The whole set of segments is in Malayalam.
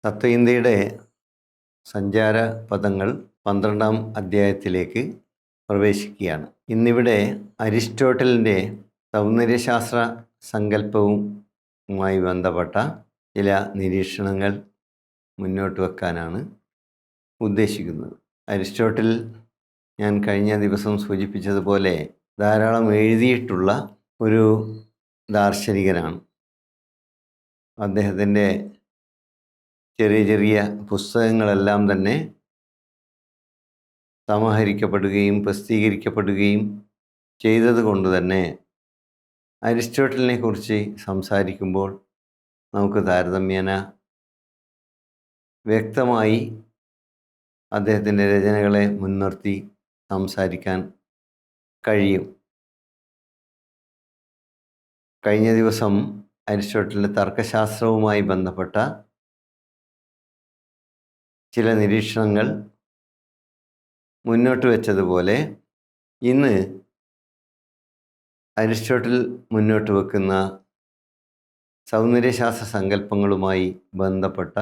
തത്വചിന്തയുടെ സഞ്ചാര പദങ്ങൾ 12-ാം അധ്യായത്തിലേക്ക് പ്രവേശിക്കുകയാണ്. ഇന്നിവിടെ അരിസ്റ്റോട്ടലിൻ്റെ സൗന്ദര്യശാസ്ത്ര സങ്കല്പവുമായി ബന്ധപ്പെട്ട ചില നിരീക്ഷണങ്ങൾ മുന്നോട്ട് വെക്കാനാണ് ഉദ്ദേശിക്കുന്നത്. അരിസ്റ്റോട്ടൽ, ഞാൻ കഴിഞ്ഞ ദിവസം സൂചിപ്പിച്ചതുപോലെ, ധാരാളം എഴുതിയിട്ടുള്ള ഒരു ദാർശനികനാണ്. അദ്ദേഹത്തിൻ്റെ ചെറിയ ചെറിയ പുസ്തകങ്ങളെല്ലാം തന്നെ സമാഹരിക്കപ്പെടുകയും പ്രസിദ്ധീകരിക്കപ്പെടുകയും ചെയ്തതുകൊണ്ട് തന്നെ അരിസ്റ്റോട്ടലിനെ കുറിച്ച് സംസാരിക്കുമ്പോൾ നമുക്ക് താരതമ്യേന വ്യക്തമായി അദ്ദേഹത്തിൻ്റെ രചനകളെ മുൻനിർത്തി സംസാരിക്കാൻ കഴിയും. കഴിഞ്ഞ ദിവസം അരിസ്റ്റോട്ടലിൻ്റെ തർക്കശാസ്ത്രവുമായി ബന്ധപ്പെട്ട ചില നിരീക്ഷണങ്ങൾ മുന്നോട്ട് വെച്ചതുപോലെ ഇന്ന് അരിസ്റ്റോട്ടൽ മുന്നോട്ട് വെക്കുന്ന സൗന്ദര്യശാസ്ത്ര സങ്കല്പങ്ങളുമായി ബന്ധപ്പെട്ട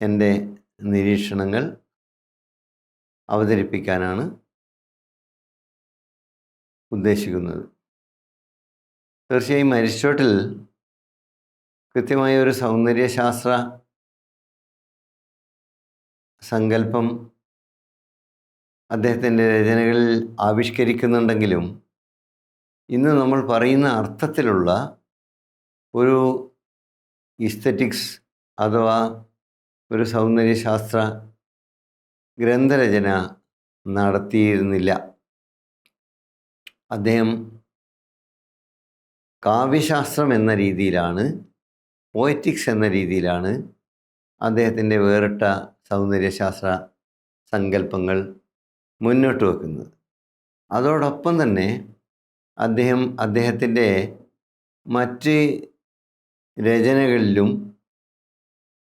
എൻ്റെ നിരീക്ഷണങ്ങൾ അവതരിപ്പിക്കാനാണ് ഉദ്ദേശിക്കുന്നത്. തീർച്ചയായും അരിസ്റ്റോട്ടൽ കൃത്യമായ ഒരു സൗന്ദര്യശാസ്ത്ര സങ്കല്പം അദ്ദേഹത്തിൻ്റെ രചനകളിൽ ആവിഷ്കരിക്കുന്നുണ്ടെങ്കിലും ഇന്ന് നമ്മൾ പറയുന്ന അർത്ഥത്തിലുള്ള ഒരു ഇസ്തറ്റിക്സ് അഥവാ ഒരു സൗന്ദര്യശാസ്ത്ര ഗ്രന്ഥരചന നടത്തിയിരുന്നില്ല. അദ്ദേഹം കാവ്യശാസ്ത്രം എന്ന രീതിയിലാണ്, പോയറ്റിക്സ് എന്ന രീതിയിലാണ് അദ്ദേഹത്തിൻ്റെ വേറിട്ട സൗന്ദര്യശാസ്ത്ര സങ്കല്പങ്ങൾ മുന്നോട്ട് വെക്കുന്നത്. അതോടൊപ്പം തന്നെ അദ്ദേഹത്തിൻ്റെ മറ്റ് രചനകളിലും,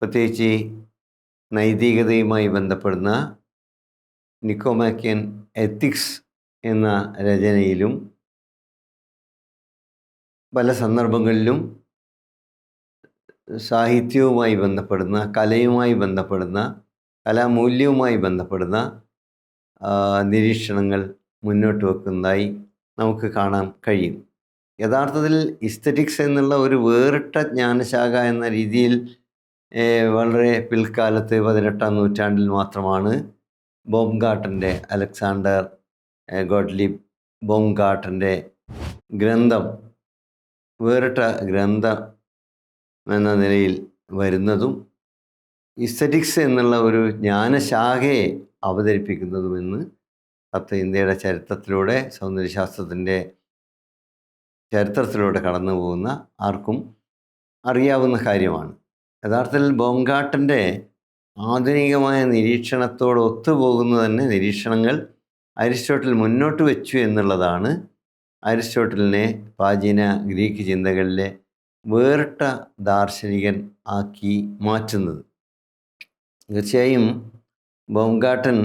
പ്രത്യേകിച്ച് നൈതികതയുമായി ബന്ധപ്പെടുന്ന നിക്കോമാക്കിയൻ എത്തിക്സ് എന്ന രചനയിലും പല സന്ദർഭങ്ങളിലും സാഹിത്യവുമായി ബന്ധപ്പെടുന്ന, കലയുമായി ബന്ധപ്പെടുന്ന, കലാമൂല്യവുമായി ബന്ധപ്പെടുന്ന നിരീക്ഷണങ്ങൾ മുന്നോട്ട് വെക്കുന്നതായി നമുക്ക് കാണാൻ കഴിയും. യഥാർത്ഥത്തിൽ ഇസ്തറ്റിക്സ് എന്നുള്ള ഒരു വേറിട്ട ജ്ഞാനശാഖ എന്ന രീതിയിൽ വളരെ പിൽക്കാലത്ത് 18-ാം നൂറ്റാണ്ടിൽ മാത്രമാണ് ബോംഗാർട്ടൻ്റെ, അലക്സാണ്ടർ ഗോട്ട്ലിബ് ബോംഗാർട്ടൻ്റെ ഗ്രന്ഥം വേറിട്ട ഗ്രന്ഥം എന്ന നിലയിൽ വരുന്നതും ഇസ്തറ്റിക്സ് എന്നുള്ള ഒരു ജ്ഞാനശാഖയെ അവതരിപ്പിക്കുന്നതുമെന്ന് തത്വചിന്തയുടെ ചരിത്രത്തിലൂടെ, സൗന്ദര്യശാസ്ത്രത്തിൻ്റെ ചരിത്രത്തിലൂടെ കടന്നു പോകുന്ന ആർക്കും അറിയാവുന്ന കാര്യമാണ്. യഥാർത്ഥത്തിൽ ബോംഗാർട്ടൻ്റെ ആധുനികമായ നിരീക്ഷണത്തോട് ഒത്തുപോകുന്ന തന്നെ നിരീക്ഷണങ്ങൾ അരിസ്റ്റോട്ടൽ മുന്നോട്ട് വെച്ചു എന്നുള്ളതാണ് അരിസ്റ്റോട്ടലിനെ പ്രാചീന ഗ്രീക്ക് ചിന്തകളിലെ വേറിട്ട ദാർശനികൻ ആക്കി മാറ്റുന്നത്. തീർച്ചയായും ബോംഗാർട്ടൻ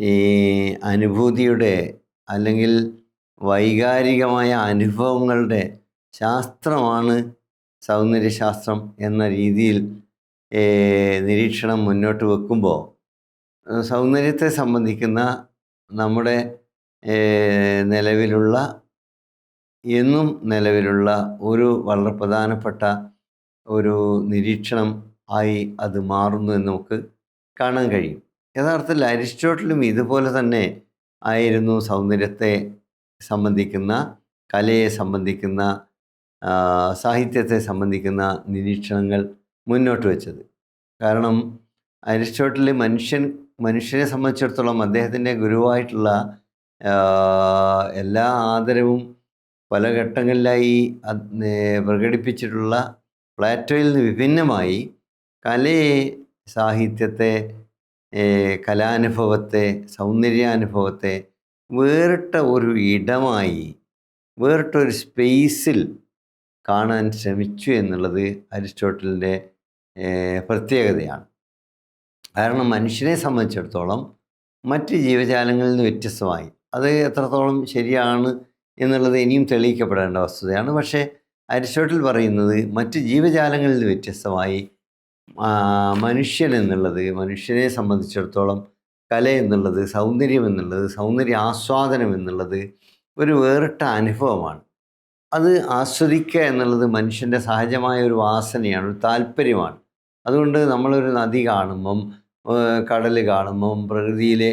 ഈ അനുഭൂതിയുടെ അല്ലെങ്കിൽ വൈകാരികമായ അനുഭവങ്ങളുടെ ശാസ്ത്രമാണ് സൗന്ദര്യശാസ്ത്രം എന്ന രീതിയിൽ നിരീക്ഷണം മുന്നോട്ട് വെക്കുമ്പോൾ, സൗന്ദര്യത്തെ സംബന്ധിക്കുന്ന നമ്മുടെ എന്നും നിലവിലുള്ള ഒരു വളരെ പ്രധാനപ്പെട്ട ഒരു നിരീക്ഷണം ആയി അത് മാറുന്നു എന്ന് നമുക്ക് കാണാൻ കഴിയും. യഥാർത്ഥത്തിൽ അരിസ്റ്റോട്ടലും ഇതുപോലെ തന്നെ ആയിരുന്നു സൗന്ദര്യത്തെ സംബന്ധിക്കുന്ന, കലയെ സംബന്ധിക്കുന്ന, സാഹിത്യത്തെ സംബന്ധിക്കുന്ന നിരീക്ഷണങ്ങൾ മുന്നോട്ട് വെച്ചത്. കാരണം അരിസ്റ്റോട്ടൽ മനുഷ്യനെ സംബന്ധിച്ചിടത്തോളം അദ്ദേഹത്തിൻ്റെ ഗുരുവായിട്ടുള്ള എല്ലാ ആദരവും പല ഘട്ടങ്ങളിലായി പ്രകടിപ്പിച്ചിട്ടുള്ള പ്ലാറ്റോയിൽ നിന്ന് വിഭിന്നമായി കലയെ, സാഹിത്യത്തെ, കലാനുഭവത്തെ, സൗന്ദര്യാനുഭവത്തെ വേറിട്ട ഒരു ഇടമായി, വേറിട്ടൊരു സ്പേസിൽ കാണാൻ ശ്രമിച്ചു എന്നുള്ളത് അരിസ്റ്റോട്ടലിൻ്റെ പ്രത്യേകതയാണ്. കാരണം മനുഷ്യനെ സംബന്ധിച്ചിടത്തോളം മറ്റ് ജീവജാലങ്ങളിൽ നിന്ന് വ്യത്യസ്തമായി, അത് എത്രത്തോളം ശരിയാണ് എന്നുള്ളത് ഇനിയും തെളിയിക്കപ്പെടേണ്ട വസ്തുതയാണ്. പക്ഷേ അരിസ്റ്റോട്ടിൽ പറയുന്നത് മറ്റ് ജീവജാലങ്ങളിൽ നിന്ന് വ്യത്യസ്തമായി മനുഷ്യൻ എന്നുള്ളത്, മനുഷ്യനെ സംബന്ധിച്ചിടത്തോളം കല എന്നുള്ളത്, സൗന്ദര്യം എന്നുള്ളത്, സൗന്ദര്യ ആസ്വാദനം എന്നുള്ളത് ഒരു വേറിട്ട അനുഭവമാണ്. അത് ആസ്വദിക്കുക എന്നുള്ളത് മനുഷ്യൻ്റെ സഹജമായ ഒരു വാസനയാണ്, ഒരു താല്പര്യമാണ്. അതുകൊണ്ട് നമ്മളൊരു നദി കാണുമ്പം, കടൽ കാണുമ്പം, പ്രകൃതിയിലെ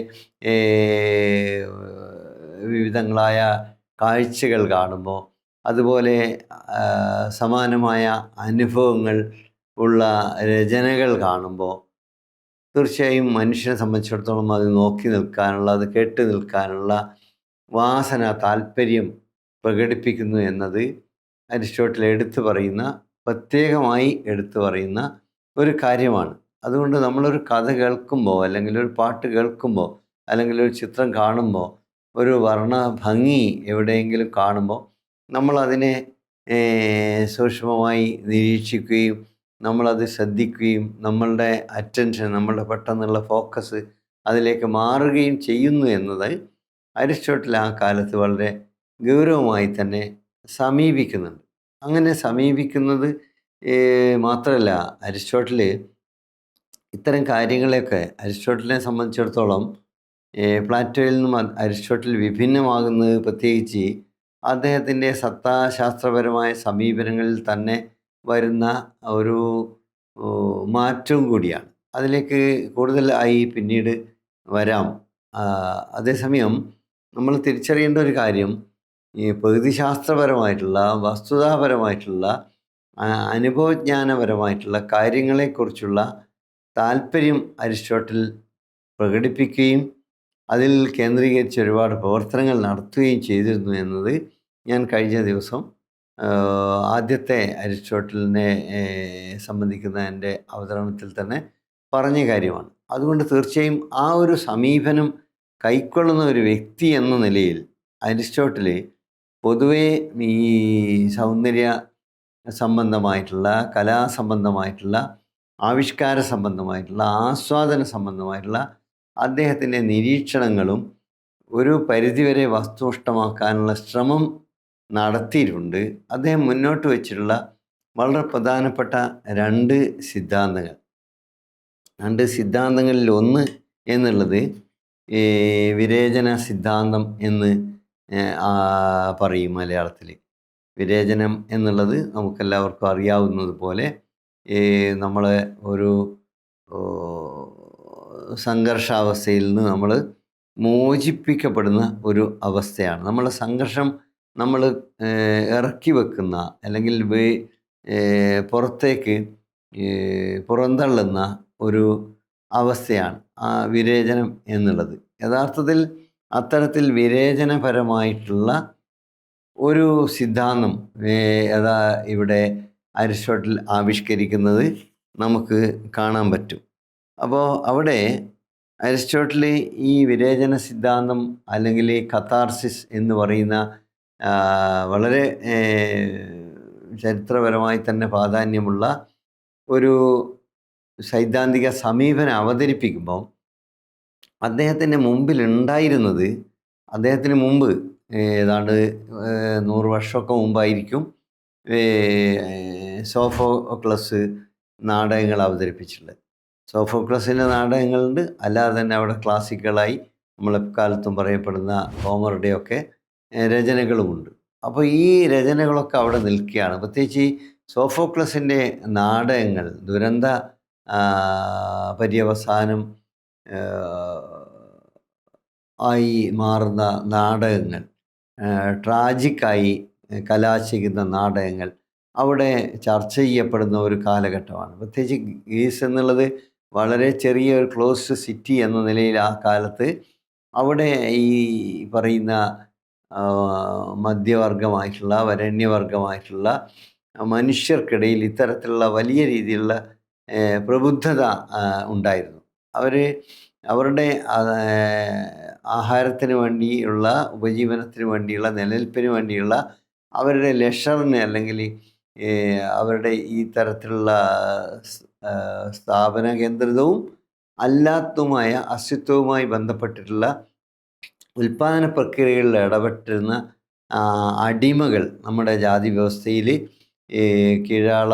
വിവിധങ്ങളായ കാഴ്ചകൾ കാണുമ്പോൾ, അതുപോലെ സമാനമായ അനുഭവങ്ങൾ ഉള്ള രചനകൾ കാണുമ്പോൾ തീർച്ചയായും മനുഷ്യനെ സംബന്ധിച്ചിടത്തോളം അത് നോക്കി നിൽക്കാനുള്ള, അത് കേട്ട് നിൽക്കാനുള്ള വാസന, താല്പര്യം പ്രകടിപ്പിക്കുന്നു എന്നത് അരിസ്റ്റോട്ടിൽ പ്രത്യേകമായി എടുത്തു പറയുന്ന ഒരു കാര്യമാണ്. അതുകൊണ്ട് നമ്മളൊരു കഥ കേൾക്കുമ്പോൾ, അല്ലെങ്കിൽ ഒരു പാട്ട് കേൾക്കുമ്പോൾ, അല്ലെങ്കിൽ ഒരു ചിത്രം കാണുമ്പോൾ, ഒരു വർണ്ണ ഭംഗി എവിടെയെങ്കിലും കാണുമ്പോൾ നമ്മളതിനെ സൂക്ഷ്മമായി നിരീക്ഷിക്കുകയും നമ്മളത് ശ്രദ്ധിക്കുകയും നമ്മളുടെ അറ്റൻഷൻ, നമ്മളുടെ പെട്ടെന്നുള്ള ഫോക്കസ് അതിലേക്ക് മാറുകയും ചെയ്യുന്നു എന്നത് അരിസ്റ്റോട്ടിൽ ആ കാലത്ത് വളരെ ഗൗരവമായി തന്നെ സമീപിക്കുന്നുണ്ട്. അങ്ങനെ സമീപിക്കുന്നത് മാത്രമല്ല, അരിസ്റ്റോട്ടിൽ ഇത്തരം കാര്യങ്ങളെയൊക്കെ, അരിസ്റ്റോട്ടിലിനെ സംബന്ധിച്ചിടത്തോളം പ്ലാറ്റോയിൽ നിന്നും അരിസ്റ്റോട്ടിൽ വിഭിന്നമാകുന്നത് പ്രത്യേകിച്ച് അദ്ദേഹത്തിൻ്റെ സത്താശാസ്ത്രപരമായ സമീപനങ്ങളിൽ തന്നെ വരുന്ന ഒരു മാറ്റവും കൂടിയാണ്. അതിലേക്ക് കൂടുതലായി പിന്നീട് വരാം. അതേസമയം നമ്മൾ തിരിച്ചറിയേണ്ട ഒരു കാര്യം, ഈ പ്രകൃതിശാസ്ത്രപരമായിട്ടുള്ള, വസ്തുതാപരമായിട്ടുള്ള, അനുഭവജ്ഞാനപരമായിട്ടുള്ള കാര്യങ്ങളെക്കുറിച്ചുള്ള താല്പര്യം അരിസ്റ്റോട്ടിൽ പ്രകടിപ്പിക്കുകയും അതിൽ കേന്ദ്രീകരിച്ച് ഒരുപാട് പ്രവർത്തനങ്ങൾ നടത്തുകയും ചെയ്തിരുന്നു എന്നത് ഞാൻ കഴിഞ്ഞ ദിവസം ആദ്യത്തെ അരിസ്റ്റോട്ടിലിനെ സംബന്ധിക്കുന്ന എൻ്റെ അവതരണത്തിൽ തന്നെ പറഞ്ഞ കാര്യമാണ്. അതുകൊണ്ട് തീർച്ചയായും ആ ഒരു സമീപനം കൈക്കൊള്ളുന്ന ഒരു വ്യക്തി എന്ന നിലയിൽ അരിസ്റ്റോട്ടിൽ പൊതുവേ ഈ സൗന്ദര്യ സംബന്ധമായിട്ടുള്ള, കലാസംബന്ധമായിട്ടുള്ള, ആവിഷ്കാര സംബന്ധമായിട്ടുള്ള, ആസ്വാദന സംബന്ധമായിട്ടുള്ള അദ്ദേഹത്തിൻ്റെ നിരീക്ഷണങ്ങളും ഒരു പരിധിവരെ വസ്തുനിഷ്ഠമാക്കാനുള്ള ശ്രമം നടത്തിയിട്ടുണ്ട്. അദ്ദേഹം മുന്നോട്ട് വച്ചിട്ടുള്ള വളരെ പ്രധാനപ്പെട്ട രണ്ട് സിദ്ധാന്തങ്ങളിൽ ഒന്ന് എന്നുള്ളത് വിരേചന സിദ്ധാന്തം എന്ന് പറയും മലയാളത്തിൽ. വിരേചനം എന്നുള്ളത് നമുക്കെല്ലാവർക്കും അറിയാവുന്നതുപോലെ നമ്മൾ ഒരു സംഘർഷാവസ്ഥയിൽ നിന്ന് നമ്മൾ മോചിപ്പിക്കപ്പെടുന്ന ഒരു അവസ്ഥയാണ്. നമ്മളെ സംഘർഷം നമ്മൾ ഇറക്കി വെക്കുന്ന, അല്ലെങ്കിൽ പുറത്തേക്ക് പുറന്തള്ളുന്ന ഒരു അവസ്ഥയാണ് ആ വിരേചനം എന്നുള്ളത്. യഥാർത്ഥത്തിൽ അത്തരത്തിൽ വിരേചനപരമായിട്ടുള്ള ഒരു സിദ്ധാന്തം ഇവിടെ അരിസ്റ്റോട്ടിൽ ആവിഷ്കരിക്കുന്നത് നമുക്ക് കാണാൻ പറ്റും. അപ്പോൾ അവിടെ അരിസ്റ്റോട്ടിൽ ഈ വിരേചന സിദ്ധാന്തം, അല്ലെങ്കിൽ കഥാർസിസ് എന്ന് പറയുന്ന വളരെ ചരിത്രപരമായി തന്നെ പ്രാധാന്യമുള്ള ഒരു സൈദ്ധാന്തിക സമീപനം അവതരിപ്പിക്കുമ്പോൾ അദ്ദേഹത്തിൻ്റെ മുമ്പിലുണ്ടായിരുന്നത്, അദ്ദേഹത്തിന് മുമ്പ് ഏതാണ്ട് 100 വർഷമൊക്കെ മുമ്പായിരിക്കും സോഫോക്ലസ് നാടകങ്ങൾ അവതരിപ്പിച്ചിട്ടുള്ളത്. സോഫോക്ലസിൻ്റെ നാടകങ്ങളുണ്ട്, അല്ലാതെ തന്നെ അവിടെ ക്ലാസിക്കലായി നമ്മളെക്കാലത്തും പറയപ്പെടുന്ന ഹോമറുടെയൊക്കെ രചനകളുമുണ്ട്. അപ്പോൾ ഈ രചനകളൊക്കെ അവിടെ നിൽക്കുകയാണ്. പ്രത്യേകിച്ച് ഈ സോഫോക്ലസിൻ്റെ നാടകങ്ങൾ, ദുരന്ത പര്യവസാനം ആയി മാറുന്ന നാടകങ്ങൾ, ട്രാജിക്കായി കലാശിക്കുന്ന നാടകങ്ങൾ അവിടെ ചർച്ച ചെയ്യപ്പെടുന്ന ഒരു കാലഘട്ടമാണ്. പ്രത്യേകിച്ച് ഗ്രീസ് എന്നുള്ളത് വളരെ ചെറിയ ഒരു ക്ലോസ്ഡ് സിറ്റി എന്ന നിലയിൽ ആ കാലത്ത് അവിടെ ഈ പറയുന്ന മധ്യവർഗമായിട്ടുള്ള, വരേണ്യവർഗമായിട്ടുള്ള മനുഷ്യർക്കിടയിൽ ഇത്തരത്തിലുള്ള വലിയ രീതിയിലുള്ള പ്രബുദ്ധത ഉണ്ടായിരുന്നു. അവരുടെ ആഹാരത്തിന് വേണ്ടിയുള്ള, ഉപജീവനത്തിന് വേണ്ടിയുള്ള, നിലനിൽപ്പിന് വേണ്ടിയുള്ള അവരുടെ ലെഷറിന്, അല്ലെങ്കിൽ അവരുടെ ഈ തരത്തിലുള്ള സ്ഥാപന കേന്ദ്രിതവും അല്ലാത്തതുമായ അസ്തിത്വവുമായി ബന്ധപ്പെട്ടിട്ടുള്ള ഉൽപ്പാദന പ്രക്രിയകളിൽ ഇടപെട്ടിരുന്ന അടിമകൾ നമ്മുടെ ജാതി വ്യവസ്ഥയിൽ ഈ കീഴാള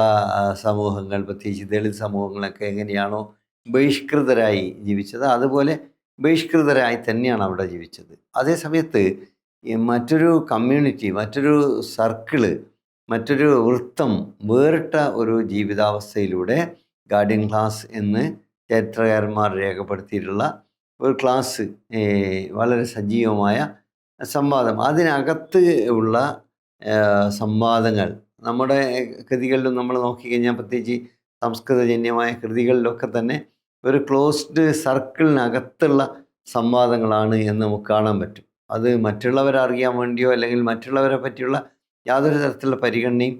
സമൂഹങ്ങൾ, പ്രത്യേകിച്ച് ദളിത് സമൂഹങ്ങളൊക്കെ എങ്ങനെയാണോ ബഹിഷ്കൃതരായി ജീവിച്ചത്, അതുപോലെ ബഹിഷ്കൃതരായി തന്നെയാണ് അവിടെ ജീവിച്ചത്. അതേ സമയത്ത് ഈ മറ്റൊരു കമ്മ്യൂണിറ്റി, മറ്റൊരു സർക്കിള്, മറ്റൊരു വൃത്തം, വേറിട്ട ഒരു ജീവിതാവസ്ഥയിലൂടെ ഗാർഡിയൻ ക്ലാസ് എന്ന് ചരിത്രകാരന്മാർ രേഖപ്പെടുത്തിയിട്ടുള്ള ഒരു ക്ലാസ്, വളരെ സജീവമായ സംവാദം, അതിനകത്ത് ഉള്ള സംവാദങ്ങൾ നമ്മുടെ കൃതികളിലും നമ്മൾ നോക്കിക്കഴിഞ്ഞാൽ, പ്രത്യേകിച്ച് സംസ്കൃതജന്യമായ കൃതികളിലൊക്കെ തന്നെ ഒരു ക്ലോസ്ഡ് സർക്കിളിനകത്തുള്ള സംവാദങ്ങളാണ് എന്ന് നമുക്ക് കാണാൻ പറ്റും. അത് മറ്റുള്ളവരെ അറിയാൻ വേണ്ടിയോ അല്ലെങ്കിൽ മറ്റുള്ളവരെ പറ്റിയുള്ള യാതൊരു തരത്തിലുള്ള പരിഗണനയും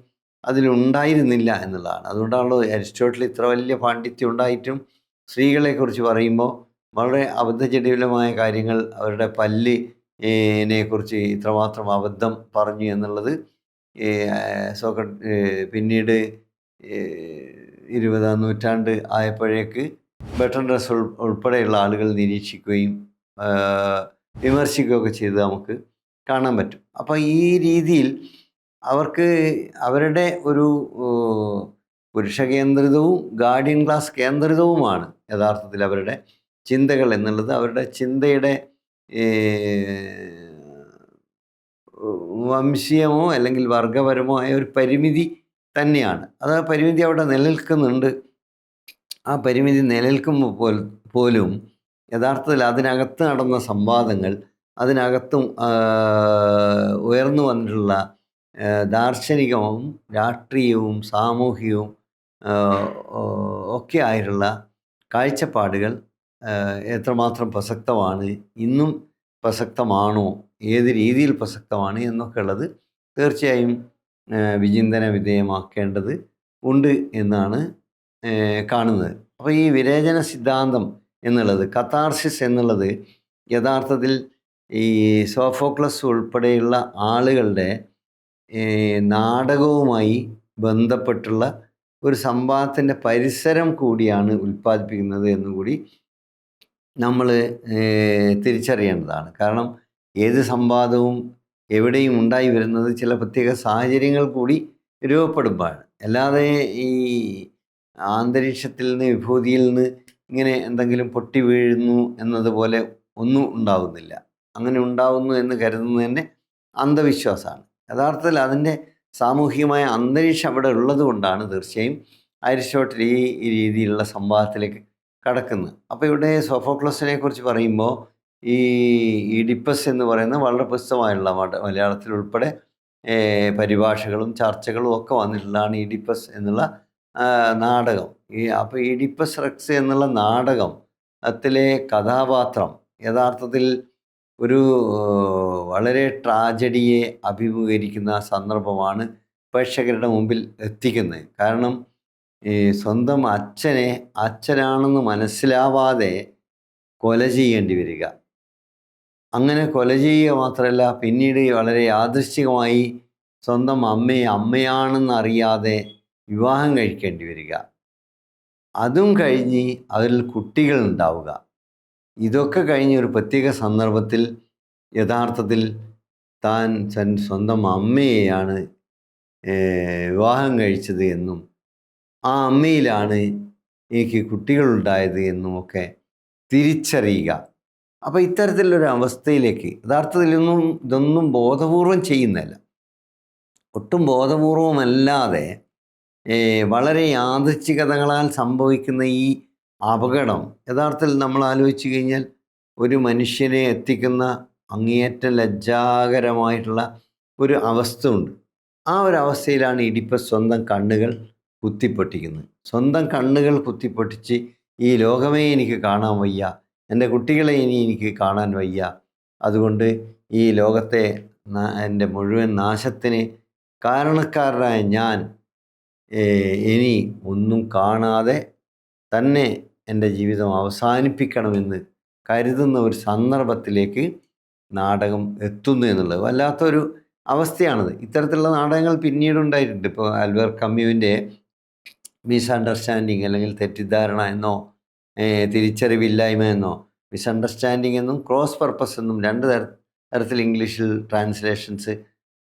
അതിലുണ്ടായിരുന്നില്ല എന്നുള്ളതാണ്. അതുകൊണ്ടാണല്ലോ അരിസ്റ്റോട്ടിൽ ഇത്ര വലിയ പാണ്ഡിത്യം ഉണ്ടായിട്ടും സ്ത്രീകളെക്കുറിച്ച് പറയുമ്പോൾ വളരെ അബദ്ധജടിലമായ കാര്യങ്ങൾ, അവരുടെ പല്ലിനെക്കുറിച്ച് ഇത്രമാത്രം അബദ്ധം പറഞ്ഞു എന്നുള്ളത് പിന്നീട് 20-ാം നൂറ്റാണ്ട് ആയപ്പോഴേക്ക് ബെർട്രൻഡ് റസ്സൽ ഉൾപ്പെടെയുള്ള ആളുകൾ നിരീക്ഷിക്കുകയും വിമർശിക്കുകയൊക്കെ ചെയ്ത് നമുക്ക് കാണാൻ പറ്റും. അപ്പോൾ ഈ രീതിയിൽ അവർക്ക് അവരുടെ ഒരു പുരുഷ കേന്ദ്രിതവും ഗാർഡിയൻ ക്ലാസ് കേന്ദ്രിതവുമാണ് യഥാർത്ഥത്തിൽ അവരുടെ ചിന്തകൾ എന്നുള്ളത്. അവരുടെ ചിന്തയുടെ വംശീയമോ അല്ലെങ്കിൽ വർഗപരമോ ആയ ഒരു പരിമിതി തന്നെയാണ്. അത് ആ പരിമിതി അവിടെ നിലനിൽക്കുന്നുണ്ട്. ആ പരിമിതി നിലനിൽക്കുമ്പോൾ പോലും യഥാർത്ഥത്തിൽ അതിനകത്ത് നടന്ന സംവാദങ്ങൾ, അതിനകത്തും ഉയർന്നു വന്നിട്ടുള്ള ദാർശനികവും രാഷ്ട്രീയവും സാമൂഹികവും ഒക്കെ ആയിട്ടുള്ള കാഴ്ചപ്പാടുകൾ എത്രമാത്രം പ്രസക്തമാണ്, ഇന്നും പ്രസക്തമാണോ, ഏത് രീതിയിൽ പ്രസക്തമാണ് എന്നൊക്കെ ഉള്ളത് തീർച്ചയായും വിചിന്തന വിധേയമാക്കേണ്ടത് ഉണ്ട് എന്നാണ് കാണുന്നത്. അപ്പോൾ ഈ വിരേചന സിദ്ധാന്തം എന്നുള്ളത്, കത്താർസിസ് എന്നുള്ളത് യഥാർത്ഥത്തിൽ ഈ സോഫോക്ലസ് ഉൾപ്പെടെയുള്ള ആളുകളുടെ നാടകവുമായി ബന്ധപ്പെട്ടുള്ള ഒരു സംവാദത്തിൻ്റെ പരിസരം കൂടിയാണ് ഉൽപ്പാദിപ്പിക്കുന്നത് എന്നുകൂടി നമ്മൾ തിരിച്ചറിയേണ്ടതാണ്. കാരണം ഏത് സംവാദവും എവിടെയും ഉണ്ടായി വരുന്നത് ചില പ്രത്യേക സാഹചര്യങ്ങൾ കൂടി രൂപപ്പെടുമ്പോഴാണ്. അല്ലാതെ ഈ അന്തരീക്ഷത്തിൽ നിന്ന്, വിഭൂതിയിൽ നിന്ന് ഇങ്ങനെ എന്തെങ്കിലും പൊട്ടി വീഴുന്നു എന്നതുപോലെ ഒന്നും ഉണ്ടാവുന്നില്ല. അങ്ങനെ ഉണ്ടാവുന്നു എന്ന് കരുതുന്നത് തന്നെ അന്ധവിശ്വാസമാണ്. യഥാർത്ഥത്തിൽ അതിൻ്റെ സാമൂഹികമായ അന്തരീക്ഷം അവിടെ ഉള്ളത് കൊണ്ടാണ് തീർച്ചയായും അരിസ്റ്റോട്ടിൽ ഈ രീതിയിലുള്ള സംവാദത്തിലേക്ക് കടക്കുന്നത്. അപ്പോൾ ഇവിടെ സോഫോക്ലസിനെ കുറിച്ച് പറയുമ്പോൾ ഈ ഈഡിപ്പസ് എന്ന് പറയുന്ന വളരെ പ്രസിദ്ധമായുള്ള മലയാളത്തിൽ ഉൾപ്പെടെ പരിഭാഷകളും ചർച്ചകളും ഒക്കെ വന്നിട്ടുള്ളതാണ് ഈഡിപ്പസ് എന്നുള്ള നാടകം. അപ്പോൾ ഈഡിപ്പസ് റെക്സ് എന്നുള്ള നാടകം അതിലെ കഥാപാത്രം യഥാർത്ഥത്തിൽ ഒരു വളരെ ട്രാജഡിയെ അഭിമുഖീകരിക്കുന്ന സന്ദർഭമാണ് പ്രേക്ഷകരുടെ മുമ്പിൽ എത്തിക്കുന്നത്. കാരണം ഈ സ്വന്തം അച്ഛനെ അച്ഛനാണെന്ന് മനസ്സിലാവാതെ കൊല ചെയ്യേണ്ടി വരിക, അങ്ങനെ കൊല ചെയ്യുക മാത്രമല്ല പിന്നീട് വളരെ യാദൃശ്ചികമായി സ്വന്തം അമ്മയെ അമ്മയാണെന്ന് അറിയാതെ വിവാഹം കഴിക്കേണ്ടി വരിക, അതും കഴിഞ്ഞ് അതിൽ കുട്ടികൾ ഉണ്ടാവുക, ഇതൊക്കെ കഴിഞ്ഞ് ഒരു പ്രത്യേക സന്ദർഭത്തിൽ യഥാർത്ഥത്തിൽ താൻ സ്വന്തം അമ്മയെയാണ് വിവാഹം കഴിച്ചത് എന്നും ആ അമ്മയിലാണ് എനിക്ക് കുട്ടികളുണ്ടായത് എന്നുമൊക്കെ തിരിച്ചറിയുക. അപ്പോൾ ഇത്തരത്തിലൊരു അവസ്ഥയിലേക്ക് യഥാർത്ഥത്തിൽ ഇതൊന്നും ബോധപൂർവം ചെയ്യുന്നില്ല. ഒട്ടും ബോധപൂർവമല്ലാതെ വളരെ യാദൃച്ഛികതകളാൽ സംഭവിക്കുന്ന ഈ അപകടം യഥാർത്ഥത്തിൽ നമ്മൾ ആലോചിച്ച് കഴിഞ്ഞാൽ ഒരു മനുഷ്യനെ എത്തിക്കുന്ന അങ്ങേയറ്റം ലജ്ജാകരമായിട്ടുള്ള ഒരു അവസ്ഥ ഉണ്ട്. ആ ഒരു അവസ്ഥയിലാണ് ഈഡിപ്പസ് സ്വന്തം കണ്ണുകൾ കുത്തിപ്പൊട്ടിക്കുന്നത്. സ്വന്തം കണ്ണുകൾ കുത്തിപ്പൊട്ടിച്ച് ഈ ലോകമേ എനിക്ക് കാണാൻ വയ്യ, എൻ്റെ കുട്ടികളെ ഇനി എനിക്ക് കാണാൻ വയ്യ, അതുകൊണ്ട് ഈ ലോകത്തെ എൻ്റെ മുഴുവൻ നാശത്തിന് കാരണക്കാരനായ ഞാൻ ഇനി ഒന്നും കാണാതെ തന്നെ എൻ്റെ ജീവിതം അവസാനിപ്പിക്കണമെന്ന് കരുതുന്ന ഒരു സന്ദർഭത്തിലേക്ക് നാടകം എത്തുന്നു എന്നുള്ളത് വല്ലാത്തൊരു അവസ്ഥയാണത്. ഇത്തരത്തിലുള്ള നാടകങ്ങൾ പിന്നീട് ഉണ്ടായിട്ടുണ്ട്. ഇപ്പോൾ ആൽബർട്ട് കമ്യുവിൻ്റെ മിസ്അണ്ടർസ്റ്റാൻഡിങ് അല്ലെങ്കിൽ തെറ്റിദ്ധാരണ എന്നോ തിരിച്ചറിവില്ലായ്മ എന്നോ, മിസ്അണ്ടർസ്റ്റാൻഡിങ് എന്നും ക്രോസ് പർപ്പസ് എന്നും രണ്ട് തരത്തിൽ ഇംഗ്ലീഷിൽ ട്രാൻസ്ലേഷൻസ്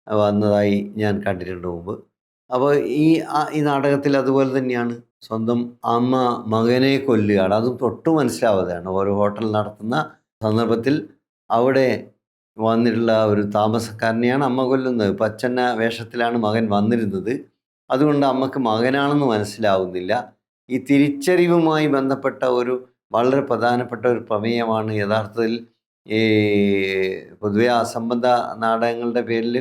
വന്നതായി ഞാൻ കണ്ടിട്ടുണ്ട് മുമ്പ്. അപ്പോൾ ഈ നാടകത്തിൽ അതുപോലെ തന്നെയാണ്. സ്വന്തം അമ്മ മകനെ കൊല്ലുകയാണ്. അതും തൊട്ട് മനസ്സിലാവാതെയാണ്. ഒരു ഹോട്ടൽ നടത്തുന്ന സന്ദർഭത്തിൽ അവിടെ വന്നിട്ടുള്ള ഒരു താമസക്കാരനെയാണ് അമ്മ കൊല്ലുന്നത്. പച്ചന്ന വേഷത്തിലാണ് മകൻ വന്നിരുന്നത്. അതുകൊണ്ട് അമ്മക്ക് മകനാണെന്ന് മനസ്സിലാവുന്നില്ല. ഈ തിരിച്ചറിവുമായി ബന്ധപ്പെട്ട ഒരു വളരെ പ്രധാനപ്പെട്ട ഒരു പ്രമേയമാണ് യഥാർത്ഥത്തിൽ ഈ പൊതുവെ അസംബന്ധ നാടകങ്ങളുടെ പേരിൽ,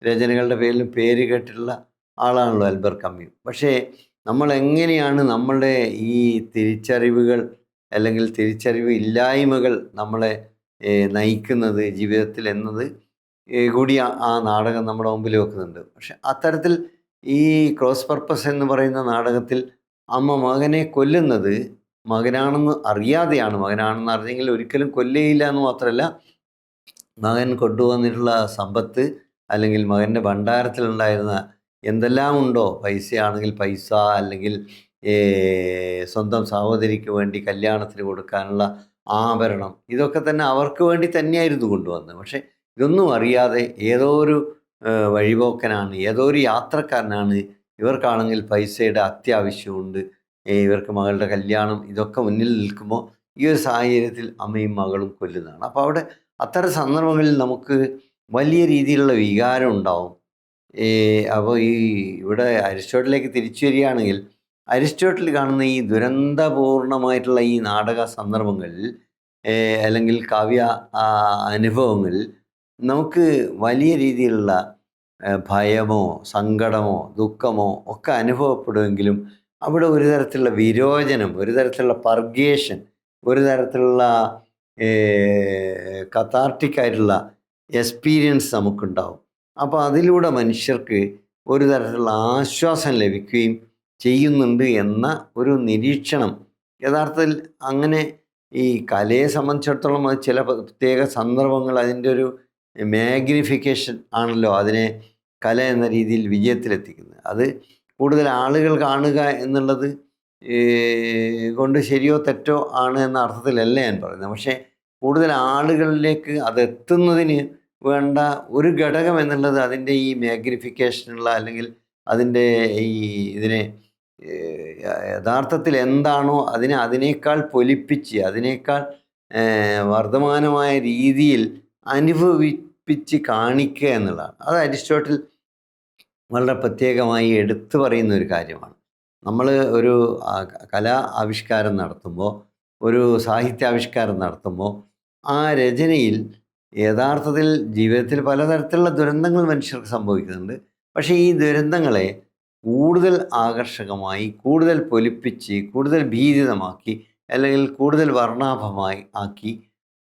രചനകളുടെ പേരിൽ പേര് കേട്ടിട്ടുള്ള ആളാണല്ലോ ആൽബർ കമ്മ്യൂ. പക്ഷേ നമ്മൾ എങ്ങനെയാണ് നമ്മളുടെ ഈ തിരിച്ചറിവുകൾ അല്ലെങ്കിൽ തിരിച്ചറിവ് ഇല്ലായ്മകൾ നമ്മളെ നയിക്കുന്നത് ജീവിതത്തിൽ എന്നത് കൂടി ആ നാടകം നമ്മുടെ മുമ്പിൽ വെക്കുന്നുണ്ട്. പക്ഷെ അത്തരത്തിൽ ഈ ക്രോസ് പർപ്പസ് എന്ന് പറയുന്ന നാടകത്തിൽ അമ്മ മകനെ കൊല്ലുന്നത് മകനാണെന്ന് അറിയാതെയാണ്. മകനാണെന്ന് അറിഞ്ഞെങ്കിൽ ഒരിക്കലും കൊല്ലുകയില്ല എന്ന് മാത്രമല്ല, മകൻ കൊണ്ടുവന്നിട്ടുള്ള സമ്പത്ത് അല്ലെങ്കിൽ മകൻ്റെ ഭണ്ഡാരത്തിലുണ്ടായിരുന്ന എന്തെല്ലാം ഉണ്ടോ, പൈസയാണെങ്കിൽ പൈസ, അല്ലെങ്കിൽ സ്വന്തം സഹോദരിക്ക് വേണ്ടി കല്യാണത്തിന് കൊടുക്കാനുള്ള ആഭരണം, ഇതൊക്കെ തന്നെ അവർക്ക് വേണ്ടി തന്നെയായിരുന്നു കൊണ്ടുവന്നത്. പക്ഷേ ഇതൊന്നും അറിയാതെ ഏതോ ഒരു വഴിപോക്കനാണ്, ഏതോ ഒരു യാത്രക്കാരനാണ്, ഇവർക്കാണെങ്കിൽ പൈസയുടെ അത്യാവശ്യമുണ്ട്, ഇവർക്ക് മകളുടെ കല്യാണം, ഇതൊക്കെ മുന്നിൽ നിൽക്കുമ്പോൾ ഈ ഒരു സാഹചര്യത്തിൽ അമ്മയും മകളും കൊല്ലുന്നതാണ്. അപ്പോൾ അവിടെ അത്തരം സന്ദർഭങ്ങളിൽ നമുക്ക് വലിയ രീതിയിലുള്ള വികാരം ഉണ്ടാവും. അപ്പോൾ ഇവിടെ അരിസ്റ്റോട്ടിലേക്ക് തിരിച്ചു വരികയാണെങ്കിൽ, അരിസ്റ്റോട്ടിൽ കാണുന്ന ഈ ദുരന്തപൂർണമായിട്ടുള്ള ഈ നാടക സന്ദർഭങ്ങളിൽ അല്ലെങ്കിൽ കാവ്യ അനുഭവങ്ങളിൽ നമുക്ക് വലിയ രീതിയിലുള്ള ഭയമോ സങ്കടമോ ദുഃഖമോ ഒക്കെ അനുഭവപ്പെടുമെങ്കിലും അവിടെ ഒരു തരത്തിലുള്ള വിരോചനം, ഒരു തരത്തിലുള്ള പർഗേഷൻ, ഒരു തരത്തിലുള്ള കത്താർട്ടിക്കായിട്ടുള്ള എക്സ്പീരിയൻസ് നമുക്കുണ്ടാവും. അപ്പോൾ അതിലൂടെ മനുഷ്യർക്ക് ഒരു തരത്തിലുള്ള ആശ്വാസം ലഭിക്കുകയും ചെയ്യുന്നുണ്ട് എന്ന ഒരു നിരീക്ഷണം യഥാർത്ഥത്തിൽ അങ്ങനെ ഈ കലയെ സംബന്ധിച്ചിടത്തോളം അത് ചില പ്രത്യേക സന്ദർഭങ്ങൾ അതിൻ്റെ ഒരു മാഗ്നിഫിക്കേഷൻ ആണല്ലോ അതിനെ കല എന്ന രീതിയിൽ വിജയത്തിലെത്തിക്കുന്നത്. അത് കൂടുതൽ ആളുകൾ കാണുക എന്നുള്ളത് കൊണ്ട് ശരിയോ തെറ്റോ ആണ് എന്ന അർത്ഥത്തിലല്ല ഞാൻ പറയുന്നത്. പക്ഷേ കൂടുതൽ ആളുകളിലേക്ക് അതെത്തുന്നതിന് വേണ്ട ഒരു ഘടകം എന്നുള്ളത് അതിൻ്റെ ഈ മാഗ്നിഫിക്കേഷനുള്ള അല്ലെങ്കിൽ അതിൻ്റെ ഇതിനെ യഥാർത്ഥത്തിൽ എന്താണോ അതിനേക്കാൾ പൊലിപ്പിച്ച്, അതിനേക്കാൾ വർദ്ധമാനമായ രീതിയിൽ അനുഭവിപ്പിച്ച് കാണിക്കുക എന്നുള്ളതാണ്. അത് അരിസ്റ്റോട്ടിൽ വളരെ പ്രത്യേകമായി എടുത്തു പറയുന്ന ഒരു കാര്യമാണ്. നമ്മൾ ഒരു കലാ ആവിഷ്കാരം നടത്തുമ്പോൾ, ഒരു സാഹിത്യാവിഷ്കാരം നടത്തുമ്പോൾ ആ രചനയിൽ യഥാർത്ഥത്തിൽ ജീവിതത്തിൽ പലതരത്തിലുള്ള ദുരന്തങ്ങൾ മനുഷ്യർക്ക് സംഭവിക്കുന്നുണ്ട്. പക്ഷേ ഈ ദുരന്തങ്ങളെ കൂടുതൽ ആകർഷകമായി, കൂടുതൽ പൊലിപ്പിച്ച്, കൂടുതൽ ഭീതിതമാക്കി, അല്ലെങ്കിൽ കൂടുതൽ വർണ്ണാഭമായി ആക്കി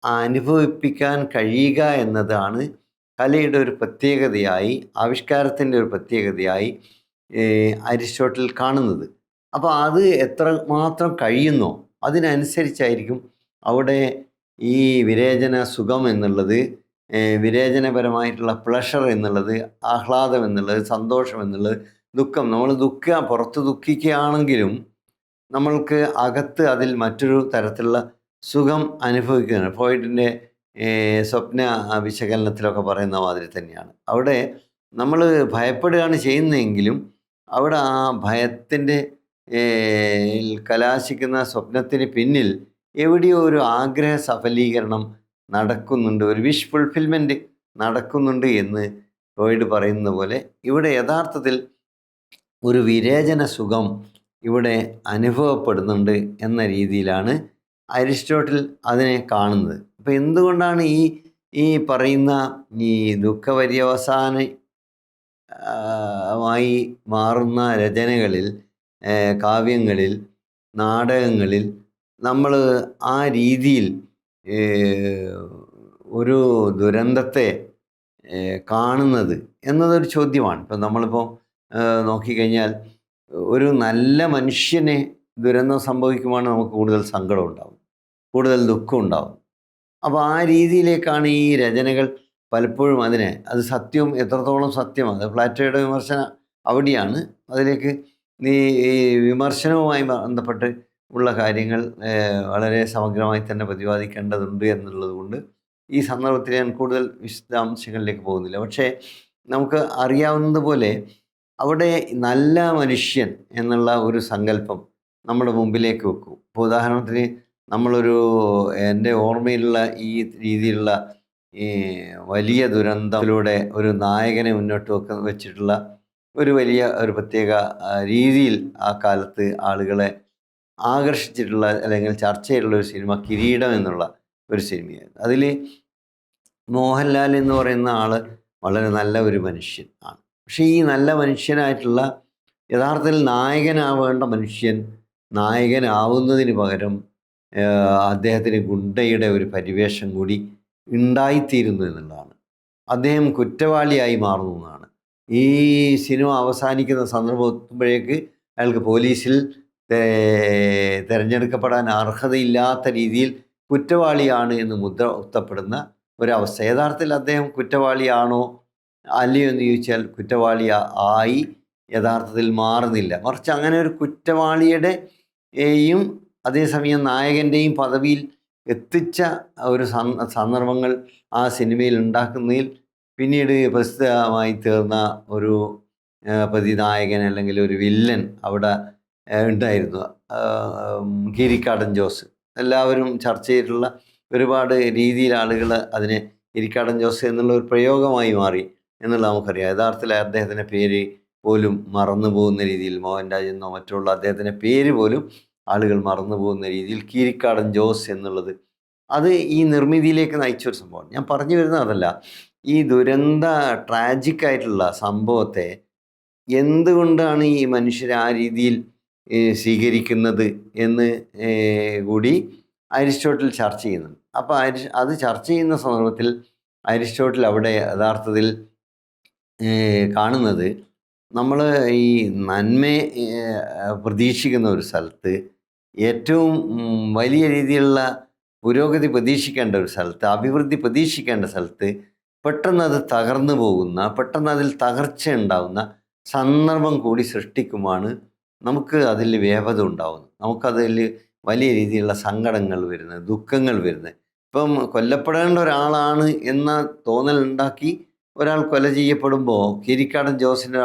അനുഭവിപ്പിക്കാൻ കഴിയുക എന്നതാണ് കലയുടെ ഒരു പ്രത്യേകതയായി, ആവിഷ്കാരത്തിൻ്റെ ഒരു പ്രത്യേകതയായി അരിസ്റ്റോട്ടിൽ കാണുന്നത്. അപ്പോൾ അത് എത്രമാത്രം കഴിയുന്നോ അതിനനുസരിച്ചായിരിക്കും അവിടെ ഈ വിരേചന സുഖം എന്നുള്ളത്, വിരേചനപരമായിട്ടുള്ള പ്ലഷർ എന്നുള്ളത്, ആഹ്ലാദം എന്നുള്ളത്, സന്തോഷം എന്നുള്ളത്, ദുഃഖം, നമ്മൾ പുറത്ത് ദുഃഖിക്കുകയാണെങ്കിലും നമ്മൾക്ക് അകത്ത് അതിൽ മറ്റൊരു തരത്തിലുള്ള സുഖം അനുഭവിക്കുകയാണ്. ഫ്രോയിഡിൻ്റെ സ്വപ്ന വിശകലനത്തിലൊക്കെ പറയുന്ന മാതിരി തന്നെയാണ്. അവിടെ നമ്മൾ ഭയപ്പെടുകയാണ് ചെയ്യുന്നതെങ്കിലും അവിടെ ആ ഭയത്തിൻ്റെ കലാശിക്കുന്ന സ്വപ്നത്തിന് പിന്നിൽ എവിടെയോ ഒരു ആഗ്രഹ സഫലീകരണം നടക്കുന്നുണ്ട്, ഒരു വിഷ് ഫുൾഫിൽമെൻറ്റ് നടക്കുന്നുണ്ട് എന്ന് ഫ്രോയിഡ് പറയുന്ന പോലെ ഇവിടെ യഥാർത്ഥത്തിൽ ഒരു വിരേചന സുഖം ഇവിടെ അനുഭവപ്പെടുന്നുണ്ട് എന്ന രീതിയിലാണ് അരിസ്റ്റോട്ടിൽ അതിനെ കാണുന്നത്. അപ്പോൾ എന്തുകൊണ്ടാണ് ഈ പറയുന്ന ഈ ദുഃഖപര്യവസാനമായി മാറുന്ന രചനകളിൽ, കാവ്യങ്ങളിൽ, നാടകങ്ങളിൽ നമ്മൾ ആ രീതിയിൽ ഒരു ദുരന്തത്തെ കാണുന്നത് എന്നതൊരു ചോദ്യമാണ്. ഇപ്പം നമ്മളിപ്പോൾ നോക്കിക്കഴിഞ്ഞാൽ ഒരു നല്ല മനുഷ്യനെ ദുരന്തം സംഭവിക്കുമ്പോൾ നമുക്ക് കൂടുതൽ സങ്കടം ഉണ്ടാവും, കൂടുതൽ ദുഃഖം ഉണ്ടാവും. അപ്പോൾ ആ രീതിയിലേക്കാണ് ഈ രചനകൾ പലപ്പോഴും അത് സത്യവും എത്രത്തോളം സത്യമാണ്, പ്ലാറ്റോയുടെ വിമർശനം അവിടെയാണ്. അതിലേക്ക് ഈ വിമർശനവുമായി ബന്ധപ്പെട്ട് ഉള്ള കാര്യങ്ങൾ വളരെ സമഗ്രമായി തന്നെ പ്രതിപാദിക്കേണ്ടതുണ്ട് എന്നുള്ളത് കൊണ്ട് ഈ സന്ദർഭത്തിൽ ഞാൻ കൂടുതൽ വിശദാംശങ്ങളിലേക്ക് പോകുന്നില്ല. പക്ഷേ നമുക്ക് അറിയാവുന്നതുപോലെ അവിടെ നല്ല മനുഷ്യൻ എന്നുള്ള ഒരു സങ്കല്പം നമ്മുടെ മുമ്പിലേക്ക് വെക്കും. ഇപ്പോൾ ഉദാഹരണത്തിന് നമ്മളൊരു എൻ്റെ ഓർമ്മയിലുള്ള ഈ രീതിയിലുള്ള ഈ വലിയ ദുരന്തത്തിലൂടെ ഒരു നായകനെ മുന്നോട്ട് വെച്ചിട്ടുള്ള ഒരു വലിയ ഒരു പ്രത്യേക രീതിയിൽ ആ കാലത്ത് ആളുകളെ ആകർഷിച്ചിട്ടുള്ള അല്ലെങ്കിൽ ചർച്ച ചെയ്തിട്ടുള്ള ഒരു സിനിമ കിരീടം എന്നുള്ള ഒരു സിനിമയായിരുന്നു. അതിൽ മോഹൻലാൽ എന്ന് പറയുന്ന ആൾ വളരെ നല്ല ഒരു മനുഷ്യൻ ആണ്. പക്ഷേ ഈ നല്ല മനുഷ്യനായിട്ടുള്ള യഥാർത്ഥത്തിൽ നായകനാവേണ്ട മനുഷ്യൻ നായകനാവുന്നതിന് പകരം അദ്ദേഹത്തിന് ഗുണ്ടയുടെ ഒരു പരിവേഷം കൂടി ഉണ്ടായിത്തീരുന്നു എന്നുള്ളതാണ്. അദ്ദേഹം കുറ്റവാളിയായി മാറുന്നു എന്നാണ്. ഈ സിനിമ അവസാനിക്കുന്ന സന്ദർഭം എത്തുമ്പോഴേക്ക് അയാൾക്ക് പോലീസിൽ തിരഞ്ഞെടുക്കപ്പെടാൻ അർഹതയില്ലാത്ത രീതിയിൽ കുറ്റവാളിയാണ് എന്ന് മുദ്ര കുത്തപ്പെടുന്ന ഒരവസ്ഥ. യഥാർത്ഥത്തിൽ അദ്ദേഹം കുറ്റവാളിയാണോ അല്ലയോ എന്ന് ചോദിച്ചാൽ കുറ്റവാളി ആയി യഥാർത്ഥത്തിൽ മാറുന്നില്ല. മറിച്ച് അങ്ങനെ ഒരു കുറ്റവാളിയുടെയും അതേസമയം നായകൻ്റെയും പദവിയിൽ എത്തിച്ച ഒരു സന്ദർഭങ്ങൾ ആ സിനിമയിൽ ഉണ്ടാക്കുന്നതിൽ പിന്നീട് പ്രസിദ്ധമായി തീർന്ന ഒരു പ്രതിനായകൻ അല്ലെങ്കിൽ ഒരു വില്ലൻ അവിടെ ഉണ്ടായിരുന്നു. കീരിക്കാടൻ ജോസ്. എല്ലാവരും ചർച്ച ചെയ്തിട്ടുള്ള ഒരുപാട് രീതിയിൽ ആളുകൾ അതിനെ കീരിക്കാടൻ ജോസ് എന്നുള്ള ഒരു പ്രയോഗമായി മാറി എന്നുള്ളത് നമുക്കറിയാം. യഥാർത്ഥത്തിൽ അദ്ദേഹത്തിൻ്റെ പേര് പോലും മറന്നു പോകുന്ന രീതിയിൽ, മോഹൻരാജ് എന്നോ മറ്റുള്ള അദ്ദേഹത്തിൻ്റെ പേര് പോലും ആളുകൾ മറന്നു പോകുന്ന രീതിയിൽ കീരിക്കാടൻ ജോസ് എന്നുള്ളത് അത് ഈ നിർമ്മിതിയിലേക്ക് നയിച്ചൊരു സംഭവമാണ്. ഞാൻ പറഞ്ഞു വരുന്നത് അതല്ല, ഈ ട്രാജിക്കായിട്ടുള്ള സംഭവത്തെ എന്തുകൊണ്ടാണ് ഈ മനുഷ്യർ ആ രീതിയിൽ സ്വീകരിക്കുന്നത് എന്ന് കൂടി അരിസ്റ്റോട്ടിൽ ചർച്ച ചെയ്യുന്നുണ്ട്. അപ്പോൾ അത് ചർച്ച ചെയ്യുന്ന സന്ദർഭത്തിൽ അരിസ്റ്റോട്ടിൽ അവിടെ യഥാർത്ഥത്തിൽ കാണുന്നത് നമ്മൾ ഈ നന്മയെ പ്രതീക്ഷിക്കുന്ന ഒരു സ്ഥലത്ത്, ഏറ്റവും വലിയ രീതിയിലുള്ള പുരോഗതി പ്രതീക്ഷിക്കേണ്ട ഒരു സ്ഥലത്ത്, അഭിവൃദ്ധി പ്രതീക്ഷിക്കേണ്ട സ്ഥലത്ത് പെട്ടെന്ന് അത് തകർന്നു പോകുന്ന, പെട്ടെന്ന് അതിൽ തകർച്ച ഉണ്ടാകുന്ന സന്ദർഭം കൂടി സൃഷ്ടിക്കുമാണ് നമുക്ക് അതിൽ വേവത ഉണ്ടാകുന്നത്. നമുക്കതിൽ വലിയ രീതിയിലുള്ള സങ്കടങ്ങൾ വരുന്നത്, ദുഃഖങ്ങൾ വരുന്നത്. ഇപ്പം കൊല്ലപ്പെടേണ്ട ഒരാളാണ് എന്ന തോന്നലുണ്ടാക്കി ഒരാൾ കൊല ചെയ്യപ്പെടുമ്പോൾ കീരിക്കാടൻ ജോസിന്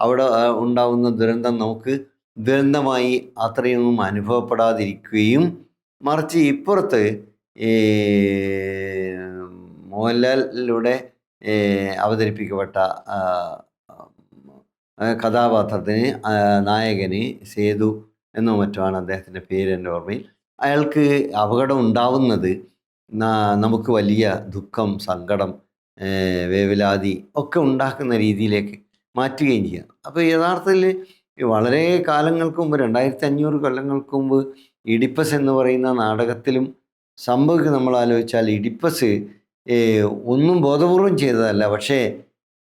അവിടെ ഉണ്ടാകുന്ന ദുരന്തം നമുക്ക് ദുരന്തമായി അത്രയൊന്നും അനുഭവപ്പെടാതിരിക്കുകയും, മറിച്ച് ഇപ്പുറത്ത് ഈ മോഹൻലാലിലൂടെ അവതരിപ്പിക്കപ്പെട്ട കഥാപാത്രത്തിന്, നായകന് സേതു എന്നോ മറ്റുമാണ് അദ്ദേഹത്തിൻ്റെ പേര് എൻ്റെ ഓർമ്മയിൽ, അയാൾക്ക് അപകടം ഉണ്ടാവുന്നത് നമുക്ക് വലിയ ദുഃഖം, സങ്കടം, വേവലാതി ഒക്കെ ഉണ്ടാക്കുന്ന രീതിയിലേക്ക് മാറ്റുകയും ചെയ്യാം. അപ്പോൾ യഥാർത്ഥത്തിൽ വളരെ കാലങ്ങൾക്ക് മുമ്പ്, 2500 കൊല്ലങ്ങൾക്ക് മുമ്പ് ഇഡിപ്പസ് എന്ന് പറയുന്ന നാടകത്തിലും സംഭവിക്കും. നമ്മൾ ആലോചിച്ചാൽ ഇഡിപ്പസ് ഒന്നും ബോധപൂർവം ചെയ്തതല്ല, പക്ഷേ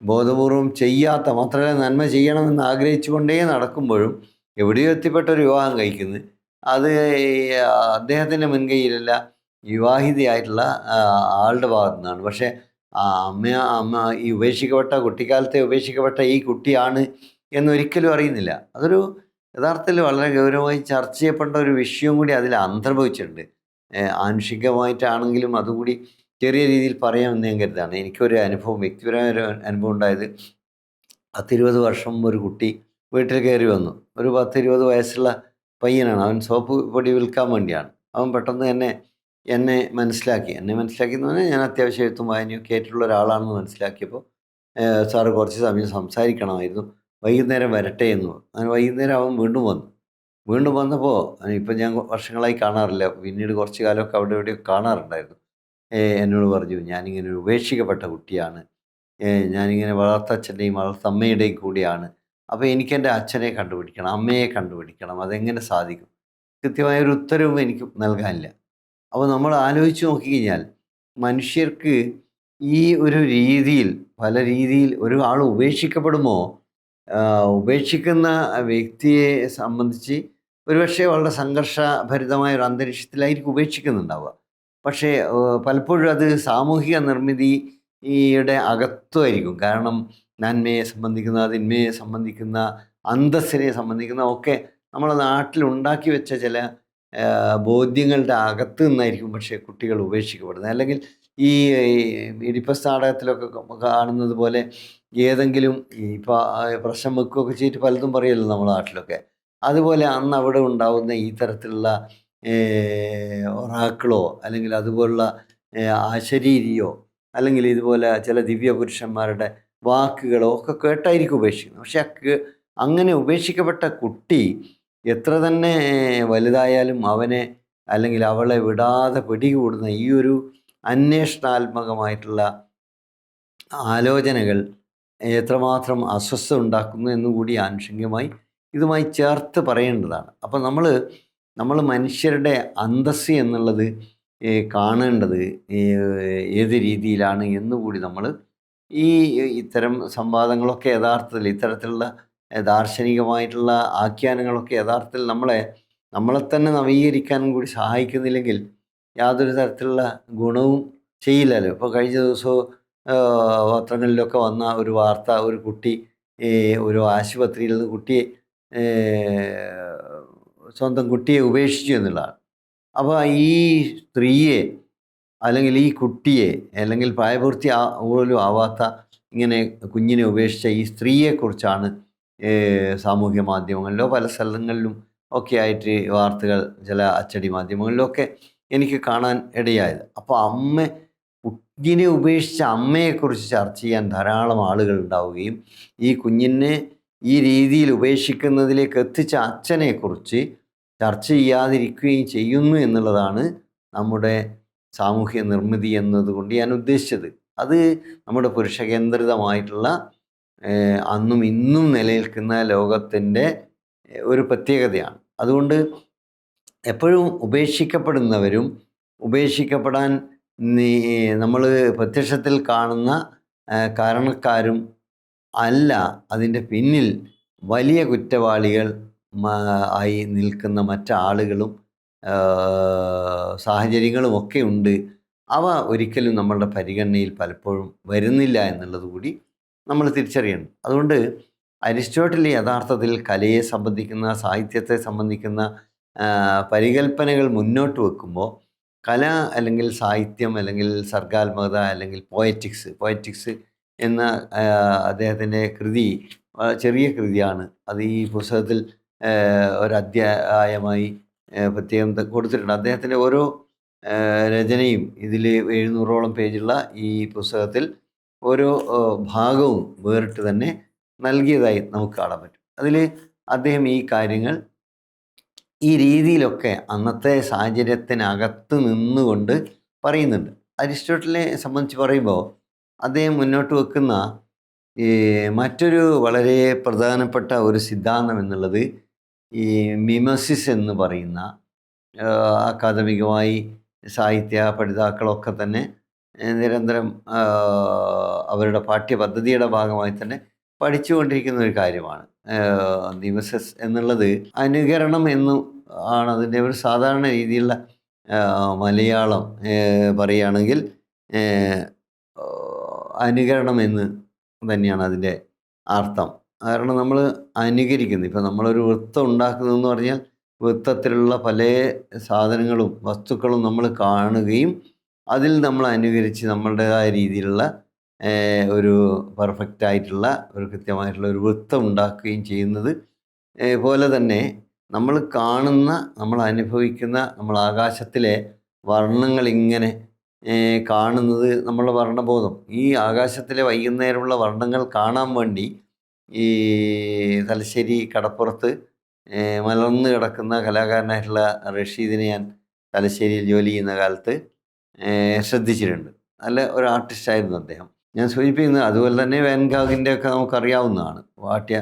ബോധപൂർവം ചെയ്യാത്ത, മാത്രമല്ല നന്മ ചെയ്യണമെന്ന് ആഗ്രഹിച്ചുകൊണ്ടേ നടക്കുമ്പോഴും എവിടെയോ എത്തിപ്പെട്ട ഒരു വിവാഹം കഴിക്കുന്നത് അത് അദ്ദേഹത്തിൻ്റെ മുൻകൈയിലല്ല, വിവാഹിതയായിട്ടുള്ള ആളുടെ ഭാഗത്തു നിന്നാണ്. പക്ഷേ അമ്മ ഈ കുട്ടിക്കാലത്തെ ഉപേക്ഷിക്കപ്പെട്ട ഈ കുട്ടിയാണ് എന്നൊരിക്കലും അറിയുന്നില്ല. അതൊരു യഥാർത്ഥത്തിൽ വളരെ ഗൗരവമായി ചർച്ച ചെയ്യപ്പെട്ട ഒരു വിഷയം കൂടി അതിൽ അന്തർഭവിച്ചിട്ടുണ്ട്. ആനുഷികമായിട്ടാണെങ്കിലും അതുകൂടി ചെറിയ രീതിയിൽ പറയാമെന്ന് ഞാൻ കരുതാണ്. എനിക്കൊരു അനുഭവം, വ്യക്തിപരമായ ഒരു അനുഭവം ഉണ്ടായത്, 10-20 വർഷം ഒരു കുട്ടി വീട്ടിൽ കയറി വന്നു. ഒരു 10-20 വയസ്സുള്ള പയ്യനാണ്. അവൻ സോപ്പ് പൊടി വിൽക്കാൻ വേണ്ടിയാണ്. അവൻ പെട്ടെന്ന് എന്നെ മനസ്സിലാക്കി എന്ന് പറഞ്ഞാൽ ഞാൻ അത്യാവശ്യം എഴുത്തും വായനയൊക്കെ ആയിട്ടുള്ള ഒരാളാണെന്ന് മനസ്സിലാക്കിയപ്പോൾ, സാറ് കുറച്ച് സമയം സംസാരിക്കണമായിരുന്നു, വൈകുന്നേരം വരട്ടെ എന്ന് പറഞ്ഞു. അങ്ങനെ വൈകുന്നേരം അവൻ വീണ്ടും വന്നപ്പോൾ, ഇപ്പം ഞാൻ വർഷങ്ങളായി കാണാറില്ല, പിന്നീട് കുറച്ച് കാലമൊക്കെ അവിടെ ഇവിടെയൊക്കെ കാണാറുണ്ടായിരുന്നു. എന്നോട് പറഞ്ഞു, ഞാനിങ്ങനെ ഒരു ഉപേക്ഷിക്കപ്പെട്ട കുട്ടിയാണ്, ഞാനിങ്ങനെ വളർത്തച്ഛൻ്റെയും വളർത്തമ്മയുടെയും കൂടിയാണ്. അപ്പോൾ എനിക്കെൻ്റെ അച്ഛനെ കണ്ടുപിടിക്കണം, അമ്മയെ കണ്ടുപിടിക്കണം, അതെങ്ങനെ സാധിക്കും? കൃത്യമായൊരു ഉത്തരവും എനിക്ക് നൽകാനില്ല. അപ്പോൾ നമ്മൾ ആലോചിച്ച് നോക്കിക്കഴിഞ്ഞാൽ മനുഷ്യർക്ക് ഈ ഒരു രീതിയിൽ, പല രീതിയിൽ ഒരാൾ ഉപേക്ഷിക്കപ്പെടുമ്പോൾ ഉപേക്ഷിക്കുന്ന വ്യക്തിയെ സംബന്ധിച്ച് ഒരുപക്ഷെ വളരെ സംഘർഷഭരിതമായ ഒരു അന്തരീക്ഷത്തിലായിരിക്കും ഉപേക്ഷിക്കുന്നുണ്ടാവുക. പക്ഷേ പലപ്പോഴും അത് സാമൂഹിക നിർമ്മിതിയുടെ അകത്തുമായിരിക്കും. കാരണം നന്മയെ സംബന്ധിക്കുന്ന, തിന്മയെ സംബന്ധിക്കുന്ന, അന്തസ്സിനെ സംബന്ധിക്കുന്ന ഒക്കെ നമ്മളെ നാട്ടിൽ ഉണ്ടാക്കി വെച്ച ചില ബോധ്യങ്ങളുടെ അകത്ത് നിന്നായിരിക്കും പക്ഷേ കുട്ടികൾ ഉപേക്ഷിക്കപ്പെടുന്നത്. അല്ലെങ്കിൽ ഈ ഇഡിപ്പസ് നാടകത്തിലൊക്കെ കാണുന്നത് പോലെ ഏതെങ്കിലും ഇപ്പോൾ പ്രശ്നം വെക്കുകയൊക്കെ ചെയ്തിട്ട് പലതും പറയുമല്ലോ നമ്മുടെ നാട്ടിലൊക്കെ. അതുപോലെ അന്ന് അവിടെ ഉണ്ടാവുന്ന ഈ തരത്തിലുള്ള ഒറാക്കിളോ അല്ലെങ്കിൽ അതുപോലുള്ള അശരീരിയോ അല്ലെങ്കിൽ ഇതുപോലെ ചില ദിവ്യ പുരുഷന്മാരുടെ വാക്കുകളോ ഒക്കെ കേട്ടായിരിക്കും ഉപേക്ഷിക്കുന്നത്. പക്ഷെ അങ്ങനെ ഉപേക്ഷിക്കപ്പെട്ട കുട്ടി എത്ര തന്നെ വലുതായാലും അവനെ അല്ലെങ്കിൽ അവളെ വിടാതെ പിടികൂടുന്ന ഈ ഒരു അന്വേഷണാത്മകമായിട്ടുള്ള ആലോചനകൾ എത്രമാത്രം അസ്വസ്ഥത ഉണ്ടാക്കുന്നു എന്നുകൂടി ആനുഷംഗികമായി ഇതുമായി ചേർത്ത് പറയേണ്ടതാണ്. അപ്പം നമ്മൾ മനുഷ്യരുടെ അന്തസ്സ് എന്നുള്ളത് കാണേണ്ടത് ഏത് രീതിയിലാണ് എന്നുകൂടി നമ്മൾ ഈ ഇത്തരം സംവാദങ്ങളൊക്കെ യഥാർത്ഥത്തിൽ ഇത്തരത്തിലുള്ള ദാർശനികമായിട്ടുള്ള ആഖ്യാനങ്ങളൊക്കെ യഥാർത്ഥത്തിൽ നമ്മളെ തന്നെ നവീകരിക്കാനും കൂടി സഹായിക്കുന്നില്ലെങ്കിൽ യാതൊരു തരത്തിലുള്ള ഗുണവും ചെയ്യില്ലല്ലോ. ഇപ്പോൾ കഴിഞ്ഞ ദിവസവും പത്രങ്ങളിലൊക്കെ വന്ന ഒരു വാർത്ത, ഒരു കുട്ടി ഒരു ആശുപത്രിയിൽ നിന്ന് സ്വന്തം കുട്ടിയെ ഉപേക്ഷിച്ചു എന്നുള്ളതാണ്. അപ്പോൾ ഈ സ്ത്രീയെ അല്ലെങ്കിൽ ഈ കുട്ടിയെ അല്ലെങ്കിൽ പ്രായപൂർത്തി പോലും ആവാത്ത ഇങ്ങനെ കുഞ്ഞിനെ ഉപേക്ഷിച്ച ഈ സ്ത്രീയെക്കുറിച്ചാണ് സാമൂഹ്യ മാധ്യമങ്ങളിലോ പല സ്ഥലങ്ങളിലും ഒക്കെ ആയിട്ട് വാർത്തകൾ ചില അച്ചടി മാധ്യമങ്ങളിലൊക്കെ എനിക്ക് കാണാൻ ഇടയായത്. അപ്പോൾ കുഞ്ഞിനെ ഉപേക്ഷിച്ച അമ്മയെക്കുറിച്ച് ചർച്ച ചെയ്യാൻ ധാരാളം ആളുകൾ ഉണ്ടാവുകയും ഈ കുഞ്ഞിനെ ഈ രീതിയിൽ ഉപേക്ഷിക്കുന്നതിലേക്ക് എത്തിച്ച അച്ഛനെക്കുറിച്ച് ചർച്ച ചെയ്യാതിരിക്കുകയും ചെയ്യുന്നു എന്നുള്ളതാണ് നമ്മുടെ സാമൂഹ്യ നിർമ്മിതി എന്നതുകൊണ്ട് ഞാൻ ഉദ്ദേശിച്ചത്. അത് നമ്മുടെ പുരുഷകേന്ദ്രിതമായിട്ടുള്ള അന്നും ഇന്നും നിലനിൽക്കുന്ന ലോകത്തിൻ്റെ ഒരു പ്രത്യേകതയാണ്. അതുകൊണ്ട് എപ്പോഴും ഉപേക്ഷിക്കപ്പെടുന്നവരും ഉപേക്ഷിക്കപ്പെടാൻ നമ്മൾ പ്രത്യക്ഷത്തിൽ കാണുന്ന കാരണക്കാരും അല്ല, അതിൻ്റെ പിന്നിൽ വലിയ കുറ്റവാളികൾ ആയി നിൽക്കുന്ന മറ്റാളുകളും സാഹചര്യങ്ങളുമൊക്കെ ഉണ്ട്. അവ ഒരിക്കലും നമ്മളുടെ പരിഗണനയിൽ പലപ്പോഴും വരുന്നില്ല എന്നുള്ളത് കൂടി നമ്മൾ തിരിച്ചറിയണം. അതുകൊണ്ട് അരിസ്റ്റോട്ടിൽ യഥാർത്ഥത്തിൽ കലയെ സംബന്ധിക്കുന്ന സാഹിത്യത്തെ സംബന്ധിക്കുന്ന പരികൽപ്പനകൾ മുന്നോട്ട് വെക്കുമ്പോൾ കല അല്ലെങ്കിൽ സാഹിത്യം അല്ലെങ്കിൽ സർഗാത്മകത അല്ലെങ്കിൽ പോയറ്റിക്സ് എന്ന അദ്ദേഹത്തിൻ്റെ കൃതി ചെറിയ കൃതിയാണ്. അത് ഈ പുസ്തകത്തിൽ ഒരധ്യായമായി പ്രത്യേകം കൊടുത്തിട്ടുണ്ട്. അദ്ദേഹത്തിൻ്റെ ഓരോ രചനയും ഇതിൽ 700ഓളം പേജുള്ള ഈ പുസ്തകത്തിൽ ഓരോ ഭാഗവും വേറിട്ട് തന്നെ നൽകിയതായി നമുക്ക് കാണാൻ പറ്റും. അതിൽ അദ്ദേഹം ഈ കാര്യങ്ങൾ ഈ രീതിയിലൊക്കെ അന്നത്തെ സാഹചര്യത്തിനകത്ത് നിന്നുകൊണ്ട് പറയുന്നുണ്ട്. അരിസ്റ്റോട്ടലിനെ സംബന്ധിച്ച് പറയുമ്പോൾ അദ്ദേഹം മുന്നോട്ട് വെക്കുന്ന മറ്റൊരു വളരെ പ്രധാനപ്പെട്ട ഒരു സിദ്ധാന്തം എന്നുള്ളത് ഈ മിമസിസ് എന്ന് പറയുന്ന അക്കാദമികമായി സാഹിത്യ പഠിതാക്കളൊക്കെ തന്നെ നിരന്തരം അവരുടെ പാഠ്യപദ്ധതിയുടെ ഭാഗമായി തന്നെ പഠിച്ചുകൊണ്ടിരിക്കുന്ന ഒരു കാര്യമാണ്. മിമസിസ് എന്നുള്ളത് അനുകരണം എന്ന് ആണ് അതിൻ്റെ ഒരു സാധാരണ രീതിയിലുള്ള മലയാളം പറയുകയാണെങ്കിൽ അനുകരണം എന്ന് തന്നെയാണ് അതിൻ്റെ അർത്ഥം. കാരണം നമ്മൾ അനുകരിക്കുന്നു. ഇപ്പം നമ്മളൊരു വൃത്തം ഉണ്ടാക്കുന്നതെന്ന് പറഞ്ഞാൽ വൃത്തത്തിലുള്ള പല സാധനങ്ങളും വസ്തുക്കളും നമ്മൾ കാണുകയും അതിൽ നമ്മൾ അനുകരിച്ച് നമ്മളുടേതായ രീതിയിലുള്ള ഒരു പെർഫെക്റ്റ് ആയിട്ടുള്ള ഒരു കൃത്യമായിട്ടുള്ള ഒരു വൃത്തം ഉണ്ടാക്കുകയും ചെയ്യുന്നത് പോലെ തന്നെ നമ്മൾ കാണുന്ന, നമ്മൾ അനുഭവിക്കുന്ന, നമ്മൾ ആകാശത്തിലെ വർണ്ണങ്ങൾ ഇങ്ങനെ കാണുന്നത് നമ്മളുടെ വർണ്ണബോധം. ഈ ആകാശത്തിലെ വൈകുന്നേരമുള്ള വർണ്ണങ്ങൾ കാണാൻ വേണ്ടി ഈ തലശ്ശേരി കടപ്പുറത്ത് മലർന്ന് കിടക്കുന്ന കലാകാരനായിട്ടുള്ള റഷീദിനെ ഞാൻ തലശ്ശേരിയിൽ ജോലി ചെയ്യുന്ന കാലത്ത് ശ്രദ്ധിച്ചിട്ടുണ്ട്. നല്ല ഒരു ആർട്ടിസ്റ്റായിരുന്നു അദ്ദേഹം. ഞാൻ സൂചിപ്പിക്കുന്നത് അതുപോലെ തന്നെ വാൻ ഗാഗിൻ്റെ ഒക്കെ നമുക്കറിയാവുന്നതാണ്. പാഠ്യ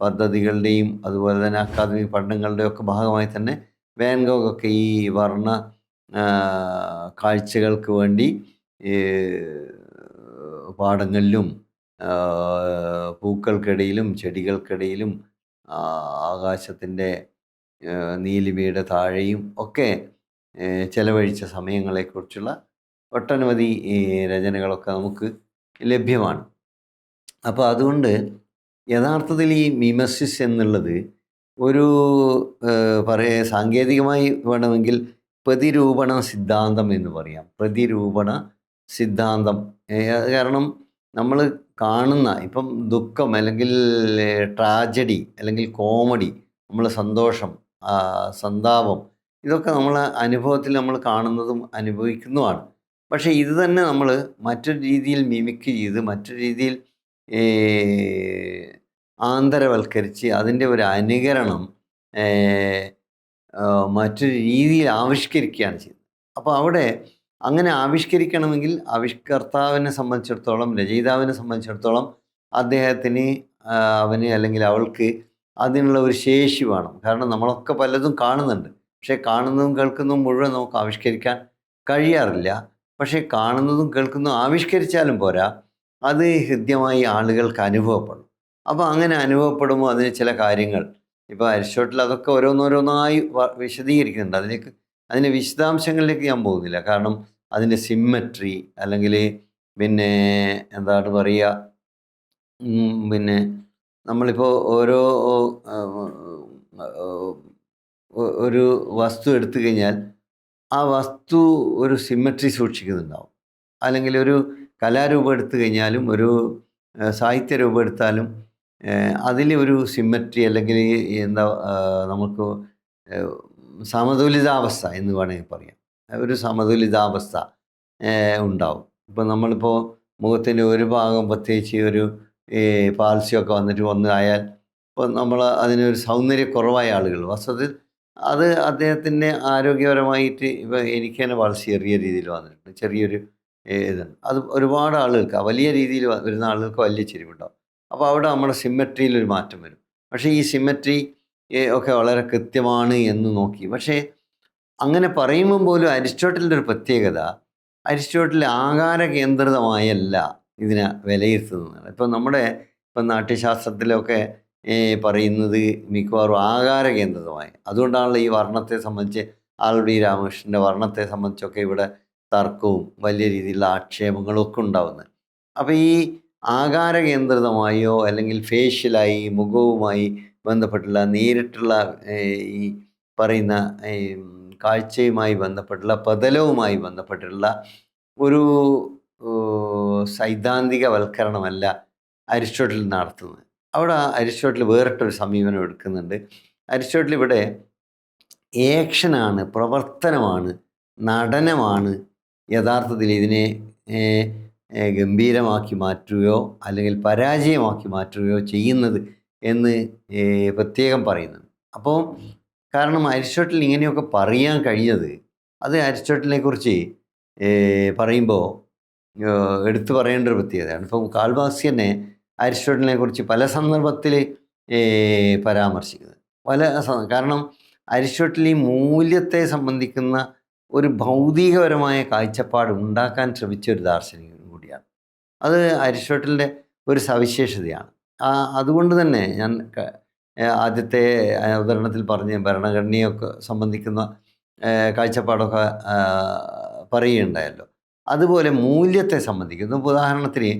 പദ്ധതികളുടെയും അതുപോലെ തന്നെ അക്കാദമിക് പഠനങ്ങളുടെയും ഒക്കെ ഭാഗമായി തന്നെ വാൻ ഗോഗൊക്കെ ഈ വർണ്ണ കാഴ്ചകൾക്ക് വേണ്ടി പാടങ്ങളിലും പൂക്കൾക്കിടയിലും ചെടികൾക്കിടയിലും ആകാശത്തിൻ്റെ നീലിമയുടെ താഴെയും ഒക്കെ ചെലവഴിച്ച സമയങ്ങളെക്കുറിച്ചുള്ള ഒട്ടനവധി രചനകളൊക്കെ നമുക്ക് ലഭ്യമാണ്. അപ്പോൾ അതുകൊണ്ട് യഥാർത്ഥത്തിൽ ഈ മിമസിസ് എന്നുള്ളത് ഒരു സാങ്കേതികമായി വേണമെങ്കിൽ പ്രതിരൂപണ സിദ്ധാന്തം എന്ന് പറയാം. പ്രതിരൂപണ സിദ്ധാന്തം. അത് കാരണം നമ്മൾ കാണുന്ന ഇപ്പം ദുഃഖം അല്ലെങ്കിൽ ട്രാജഡി അല്ലെങ്കിൽ കോമഡി, നമ്മൾ സന്തോഷം, സന്താപം, ഇതൊക്കെ നമ്മളെ അനുഭവത്തിൽ നമ്മൾ കാണുന്നതും അനുഭവിക്കുന്നതുമാണ്. പക്ഷേ ഇത് തന്നെ നമ്മൾ മറ്റൊരു രീതിയിൽ മിമിക്രി ചെയ്ത് മറ്റൊരു രീതിയിൽ ആന്തരവൽക്കരിച്ച് അതിൻ്റെ ഒരു അനുകരണം മറ്റൊരു രീതിയിൽ ആവിഷ്കരിക്കുകയാണ് ചെയ്യുന്നത്. അപ്പോൾ അവിടെ അങ്ങനെ ആവിഷ്കരിക്കണമെങ്കിൽ ആവിഷ്കർത്താവിനെ സംബന്ധിച്ചിടത്തോളം, രചയിതാവിനെ സംബന്ധിച്ചിടത്തോളം അദ്ദേഹത്തിന് അവന് അല്ലെങ്കിൽ അവൾക്ക് അതിനുള്ള ഒരു ശേഷി വേണം. കാരണം നമ്മളൊക്കെ പലതും കാണുന്നുണ്ട്. പക്ഷേ കാണുന്നതും കേൾക്കുന്നതും മുഴുവൻ നമുക്ക് ആവിഷ്കരിക്കാൻ കഴിയാറില്ല. പക്ഷേ കാണുന്നതും കേൾക്കുന്നതും ആവിഷ്കരിച്ചാലും പോരാ, അത് ഹൃദ്യമായി ആളുകൾക്ക് അനുഭവപ്പെടും. അപ്പോൾ അങ്ങനെ അനുഭവപ്പെടുമ്പോൾ അതിന് ചില കാര്യങ്ങൾ, ഇപ്പോൾ അരിസ്റ്റോട്ടിൽ അതൊക്കെ ഓരോന്നോരോന്നായി വിശദീകരിക്കുന്നുണ്ട്. അതിൻ്റെ വിശദാംശങ്ങളിലേക്ക് ഞാൻ പോകുന്നില്ല. കാരണം അതിൻ്റെ സിമ്മട്രി അല്ലെങ്കിൽ പിന്നെ എന്താണ് പറയുക, പിന്നെ നമ്മളിപ്പോൾ ഓരോ ഒരു വസ്തു എടുത്തു കഴിഞ്ഞാൽ ആ വസ്തു ഒരു സിമ്മട്രി സൂക്ഷിക്കുന്നുണ്ടാവും. അല്ലെങ്കിൽ ഒരു കലാരൂപം എടുത്തു കഴിഞ്ഞാലും ഒരു സാഹിത്യ രൂപം എടുത്താലും അതിൽ ഒരു സിമ്മട്രി അല്ലെങ്കിൽ എന്താ നമുക്ക് സമതുലിതാവസ്ഥ എന്ന് വേണമെങ്കിൽ പറയാം. ഒരു സമതുലിതാവസ്ഥ ഉണ്ടാവും. ഇപ്പം നമ്മളിപ്പോൾ മുഖത്തിൻ്റെ ഒരു ഭാഗം പ്രത്യേകിച്ച് ഒരു പാൽസ്യമൊക്കെ വന്നിട്ട് ഒന്നായാൽ ഇപ്പോൾ നമ്മൾ അതിനൊരു സൗന്ദര്യക്കുറവായ ആളുകൾ, വാസ്തവത്തിൽ അത് അദ്ദേഹത്തിൻ്റെ ആരോഗ്യപരമായിട്ട് ഇപ്പോൾ എനിക്ക് തന്നെ വളരെ ചെറിയ രീതിയിൽ വന്നിട്ടുണ്ട്. ചെറിയൊരു ഇതുണ്ട്. അത് ഒരുപാട് ആളുകൾക്ക്, വലിയ രീതിയിൽ വരുന്ന ആളുകൾക്ക് വലിയ ചെരിവുണ്ടാവും. അപ്പോൾ അവിടെ നമ്മുടെ സിമ്മട്രിയിലൊരു മാറ്റം വരും. പക്ഷേ ഈ സിമ്മട്രി ഒക്കെ വളരെ കൃത്യമാണ് എന്ന് നോക്കി. പക്ഷേ അങ്ങനെ പറയുമ്പം പോലും അരിസ്റ്റോട്ടലിൻ്റെ ഒരു പ്രത്യേകത, അരിസ്റ്റോട്ടിൽ ആകാര കേന്ദ്രിതമായല്ല ഇതിനെ വിലയിരുത്തുന്നതാണ്. ഇപ്പം നാട്യശാസ്ത്രത്തിലൊക്കെ പറയുന്നത് മിക്കവാറും ആകാര കേന്ദ്രിതമായി. അതുകൊണ്ടാണല്ലോ ഈ വർണ്ണത്തെ സംബന്ധിച്ച് ആൽബി രാമകൃഷ്ണൻ്റെ വർണ്ണത്തെ സംബന്ധിച്ചൊക്കെ ഇവിടെ തർക്കവും വലിയ രീതിയിലുള്ള ആക്ഷേപങ്ങളും ഒക്കെ ഉണ്ടാവുന്നത്. അപ്പോൾ ഈ ആകാര കേന്ദ്രിതമായോ അല്ലെങ്കിൽ ഫേഷ്യലായി മുഖവുമായി ബന്ധപ്പെട്ടുള്ള നേരിട്ടുള്ള ഈ പറയുന്ന കാഴ്ചയുമായി ബന്ധപ്പെട്ടുള്ള പ്രതലവുമായി ബന്ധപ്പെട്ടുള്ള ഒരു സൈദ്ധാന്തികവൽക്കരണമല്ല അരിസ്റ്റോട്ടിൽ നടത്തുന്നത്. അവിടെ അരിസ്റ്റോട്ടിൽ വേറിട്ടൊരു സമീപനം എടുക്കുന്നുണ്ട്. അരിസ്റ്റോട്ടിൽ ഇവിടെ ഏക്ഷനാണ്, പ്രവർത്തനമാണ്, നടനമാണ് യഥാർത്ഥത്തിൽ ഇതിനെ ഗംഭീരമാക്കി മാറ്റുകയോ അല്ലെങ്കിൽ പരാജയമാക്കി മാറ്റുകയോ ചെയ്യുന്നത് എന്ന് പ്രത്യേകം പറയുന്നുണ്ട്. അപ്പോൾ കാരണം അരിസ്റ്റോട്ടിൽ ഇങ്ങനെയൊക്കെ പറയാൻ കഴിഞ്ഞത്, അത് അരിസ്റ്റോട്ടിലിനെ കുറിച്ച് പറയുമ്പോൾ എടുത്തു പറയേണ്ട ഒരു പ്രത്യേകതയാണ്. ഇപ്പം കാൾ മാർക്സ് തന്നെ അരിസ്റ്റോട്ടിലിനെ കുറിച്ച് പല സന്ദർഭത്തിൽ പരാമർശിക്കുന്നത്. കാരണം അരിസ്റ്റോട്ടിൽ ഈ മൂല്യത്തെ സംബന്ധിക്കുന്ന ഒരു ഭൗതികപരമായ കാഴ്ചപ്പാട് ഉണ്ടാക്കാൻ ശ്രമിച്ച ഒരു ദാർശനികൻ കൂടിയാണ്. അത് അരിസ്റ്റോട്ടലിൻ്റെ ഒരു സവിശേഷതയാണ്. അതുകൊണ്ട് തന്നെ ഞാൻ ആദ്യത്തെ ഉദാഹരണത്തിൽ പറഞ്ഞ ഭരണഘടനയൊക്കെ സംബന്ധിക്കുന്ന കാഴ്ചപ്പാടൊക്കെ പറയുകയുണ്ടായല്ലോ. അതുപോലെ മൂല്യത്തെ സംബന്ധിക്കുന്നു. ഉദാഹരണത്തിന്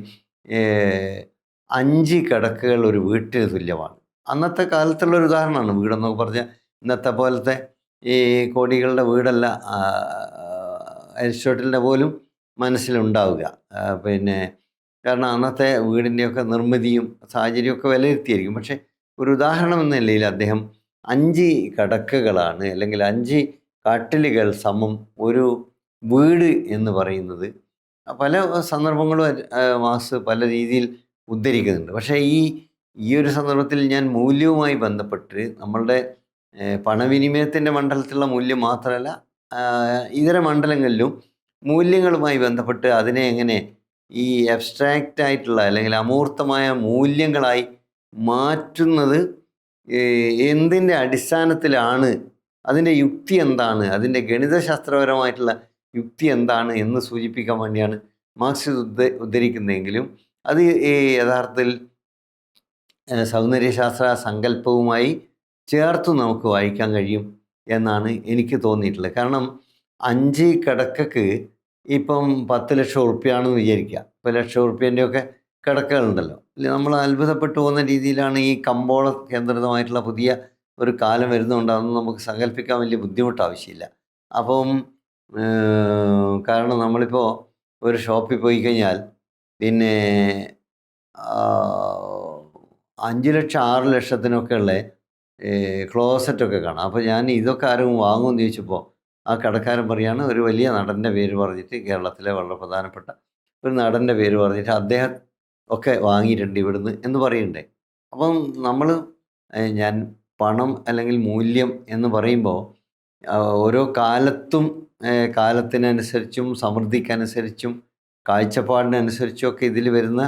5 കിടക്കകൾ ഒരു വീട്ടിന് തുല്യമാണ്. അന്നത്തെ കാലത്തുള്ള ഒരു ഉദാഹരണമാണ്. വീടെന്നൊക്കെ പറഞ്ഞാൽ ഇന്നത്തെ പോലത്തെ ഈ കോടികളുടെ വീടല്ല അരിസ്റ്റോട്ടലിൻ്റെ പോലും മനസ്സിലുണ്ടാവുക. പിന്നെ കാരണം അന്നത്തെ വീടിൻ്റെയൊക്കെ നിർമ്മിതിയും സാഹചര്യമൊക്കെ വിലയിരുത്തിയായിരിക്കും. പക്ഷേ ഒരു ഉദാഹരണം എന്ന നിലയിൽ അദ്ദേഹം 5 കിടക്കകളാണ് അല്ലെങ്കിൽ 5 കട്ടിലുകൾ സമം ഒരു വീട് എന്ന് പറയുന്നത് പല സന്ദർഭങ്ങളും മാർക്സ് പല രീതിയിൽ ഉദ്ധരിക്കുന്നുണ്ട്. പക്ഷേ ഈ ഒരു സന്ദർഭത്തിൽ ഞാൻ മൂല്യവുമായി ബന്ധപ്പെട്ട് നമ്മളുടെ പണവിനിമയത്തിൻ്റെ മണ്ഡലത്തിലുള്ള മൂല്യം മാത്രമല്ല, ഇതര മണ്ഡലങ്ങളിലും മൂല്യങ്ങളുമായി ബന്ധപ്പെട്ട് അതിനെ എങ്ങനെ ഈ അബ്സ്ട്രാക്റ്റ് ആയിട്ടുള്ള അല്ലെങ്കിൽ അമൂർത്തമായ മൂല്യങ്ങളായി മാറ്റുന്നത് എന്തിൻ്റെ അടിസ്ഥാനത്തിലാണ്, അതിൻ്റെ യുക്തി എന്താണ്, അതിൻ്റെ ഗണിതശാസ്ത്രപരമായിട്ടുള്ള യുക്തി എന്താണ് എന്ന് സൂചിപ്പിക്കാൻ വേണ്ടിയാണ് മാർക്സ് ഉദ്ധരിക്കുന്നതെങ്കിലും അത് യഥാർത്ഥത്തിൽ സൗന്ദര്യശാസ്ത്ര സങ്കല്പവുമായി ചേർത്ത് നമുക്ക് വായിക്കാൻ കഴിയും എന്നാണ് എനിക്ക് തോന്നിയിട്ടുള്ളത്. കാരണം 5 കിടക്കക്ക് ഇപ്പം 10 ലക്ഷം ഉറുപ്പ്യാണെന്ന് വിചാരിക്കുക. 10 ലക്ഷം ഉറുപ്പ്യൻ്റെയൊക്കെ കിടക്കകളുണ്ടല്ലോ. നമ്മൾ അത്ഭുതപ്പെട്ടു പോകുന്ന രീതിയിലാണ് ഈ കമ്പോള കേന്ദ്രിതമായിട്ടുള്ള പുതിയ ഒരു കാലം വരുന്നതുകൊണ്ട് അതൊന്നും നമുക്ക് സങ്കല്പിക്കാൻ വലിയ ബുദ്ധിമുട്ട് ആവശ്യമില്ല. അപ്പം കാരണം നമ്മളിപ്പോൾ ഒരു ഷോപ്പിൽ പോയി കഴിഞ്ഞാൽ പിന്നെ 5 ലക്ഷം 6 ലക്ഷത്തിനൊക്കെ ഉള്ള ക്ലോസറ്റൊക്കെ കാണാം. അപ്പോൾ ഞാൻ ഇതൊക്കെ ആരും വാങ്ങുമെന്ന് ചോദിച്ചപ്പോൾ ആ കടക്കാരൻ പറയാണ് ഒരു വലിയ നടൻ്റെ പേര് പറഞ്ഞിട്ട്, കേരളത്തിലെ വളരെ പ്രധാനപ്പെട്ട ഒരു നടൻ്റെ പേര് പറഞ്ഞിട്ട് അദ്ദേഹം ഒക്കെ വാങ്ങിയിട്ടുണ്ട് ഇവിടുന്ന് എന്ന് പറയുന്നുണ്ട്. അപ്പം നമ്മൾ ഞാൻ പണം അല്ലെങ്കിൽ മൂല്യം എന്ന് പറയുമ്പോൾ ഓരോ കാലത്തും കാലത്തിനനുസരിച്ചും സമൃദ്ധിക്കനുസരിച്ചും കാഴ്ചപ്പാടിനനുസരിച്ചും ഒക്കെ ഇതിൽ വരുന്ന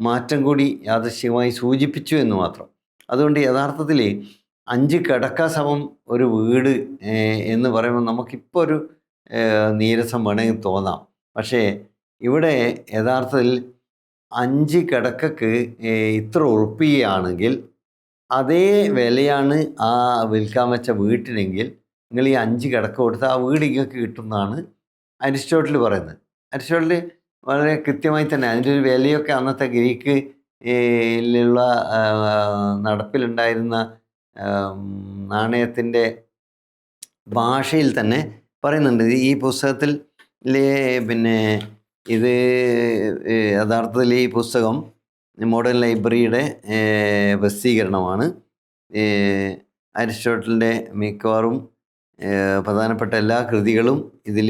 മാറ്റം കൂടി യാദൃശ്ചികമായി സൂചിപ്പിച്ചു എന്ന് മാത്രം. അതുകൊണ്ട് യഥാർത്ഥത്തിൽ 5 കിടക്ക സമം ഒരു വീട് എന്ന് പറയുമ്പോൾ നമുക്കിപ്പോൾ ഒരു നീരസം വേണമെങ്കിൽ തോന്നാം. പക്ഷേ ഇവിടെ യഥാർത്ഥത്തിൽ 5 കിടക്കക്ക് ഇത്ര ഉറുപ്പികയാണെങ്കിൽ അതേ വിലയാണ് ആ വിൽക്കാൻ വെച്ച വീട്ടിനെങ്കിൽ നിങ്ങൾ ഈ 5 കിടക്ക കൊടുത്ത് ആ വീട് നിങ്ങൾക്ക് കിട്ടുമെന്നാണ് അരിസ്റ്റോട്ടിൽ പറയുന്നത്. അരിസ്റ്റോട്ടിൽ വളരെ കൃത്യമായി തന്നെ അതിൻ്റെ ഒരു വിലയൊക്കെ അന്നത്തെ ഗ്രീക്ക് ലുള്ള നടപ്പിലുണ്ടായിരുന്ന നാണയത്തിൻ്റെ ഭാഷയിൽ തന്നെ പറയുന്നുണ്ട്. ഈ പുസ്തകത്തിൽ പിന്നെ ഇത് യഥാർത്ഥത്തിൽ ഈ പുസ്തകം മോഡേൺ ലൈബ്രറിയുടെ പ്രസിദ്ധീകരണമാണ്. അരിസ്റ്റോട്ടലിൻ്റെ മിക്കവാറും പ്രധാനപ്പെട്ട എല്ലാ കൃതികളും ഇതിൽ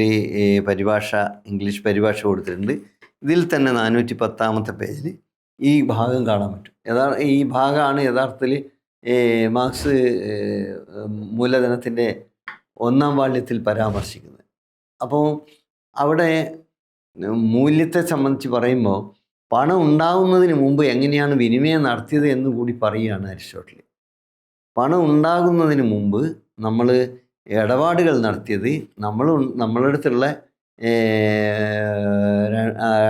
പരിഭാഷ, ഇംഗ്ലീഷ് പരിഭാഷ കൊടുത്തിട്ടുണ്ട്. ഇതിൽ തന്നെ 410 പേജിൽ ഈ ഭാഗം കാണാൻ പറ്റും. ഈ ഭാഗമാണ് യഥാർത്ഥത്തിൽ മാർക്സ് മൂലധനത്തിൻ്റെ 1-ാം വാള്യത്തിൽ പരാമർശിക്കുന്നത്. അപ്പോൾ അവിടെ മൂല്യത്തെ സംബന്ധിച്ച് പറയുമ്പോൾ പണം ഉണ്ടാകുന്നതിന് മുമ്പ് എങ്ങനെയാണ് വിനിമയം നടത്തിയത് എന്ന് കൂടി പറയുകയാണ് അരിസ്റ്റോട്ടിൽ. പണം ഉണ്ടാകുന്നതിന് മുമ്പ് നമ്മൾ ഇടപാടുകൾ നടത്തിയത് നമ്മളുടെ അടുത്തുള്ള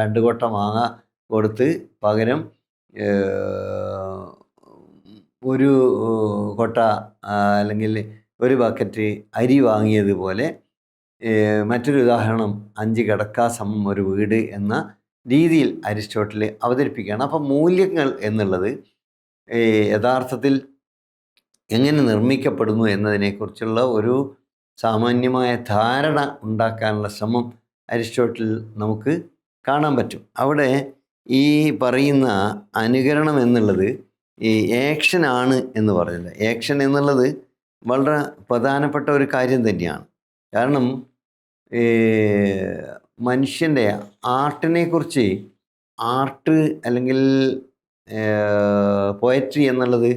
2 കൊട്ട മാങ്ങ കൊടുത്ത് പകരം ഒരു കൊട്ട അല്ലെങ്കിൽ ഒരു ബക്കറ്റ് അരി വാങ്ങിയതുപോലെ മറ്റൊരു ഉദാഹരണം 5 കിടക്ക സമം ഒരു വീട് എന്ന രീതിയിൽ അരിസ്റ്റോട്ടിൽ അവതരിപ്പിക്കുകയാണ്. അപ്പം മൂല്യങ്ങൾ എന്നുള്ളത് യഥാർത്ഥത്തിൽ എങ്ങനെ നിർമ്മിക്കപ്പെടുന്നു എന്നതിനെക്കുറിച്ചുള്ള ഒരു സാമാന്യമായ ധാരണ ഉണ്ടാക്കാനുള്ള ശ്രമം അരിസ്റ്റോട്ടിൽ നമുക്ക് കാണാൻ പറ്റും. അവിടെ ഈ പറയുന്ന അനുകരണം എന്നുള്ളത് ഈ ആക്ഷനാണ് എന്ന് പറഞ്ഞില്ല. ആക്ഷൻ എന്നുള്ളത് വളരെ പ്രധാനപ്പെട്ട ഒരു കാര്യം തന്നെയാണ്. കാരണം മനുഷ്യൻ്റെ ആർട്ടിനെക്കുറിച്ച്, ആർട്ട് അല്ലെങ്കിൽ പോയട്രി എന്നുള്ളത്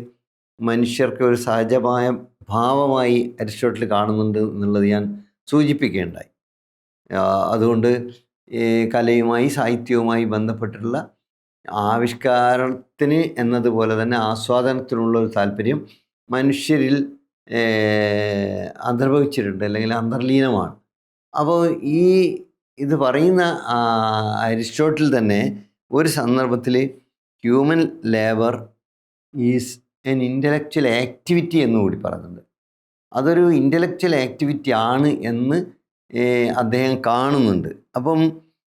മനുഷ്യർക്ക് ഒരു സഹജമായ ഭാവമായി അരിസ്റ്റോട്ടിൽ കാണുന്നുണ്ട് എന്നുള്ളത് ഞാൻ സൂചിപ്പിക്കുകയുണ്ടായി. അതുകൊണ്ട് കലയുമായി സാഹിത്യവുമായി ബന്ധപ്പെട്ടിട്ടുള്ള ആവിഷ്കാരത്തിന് എന്നതുപോലെ തന്നെ ആസ്വാദനത്തിനുള്ള ഒരു താല്പര്യം മനുഷ്യരിൽ അന്തർഭവിച്ചിട്ടുണ്ട് അല്ലെങ്കിൽ അന്തർലീനമാണ്. അപ്പോൾ ഇത് പറയുന്ന അരിസ്റ്റോട്ടിൽ തന്നെ ഒരു സന്ദർഭത്തിൽ human labour is N intellectual activity എന്നുകൂടി പറയുന്നുണ്ട്. അതൊരു ഇൻ്റലക്ച്വൽ ആക്ടിവിറ്റി ആണ് എന്ന് അദ്ദേഹം കാണുന്നുണ്ട്. അപ്പം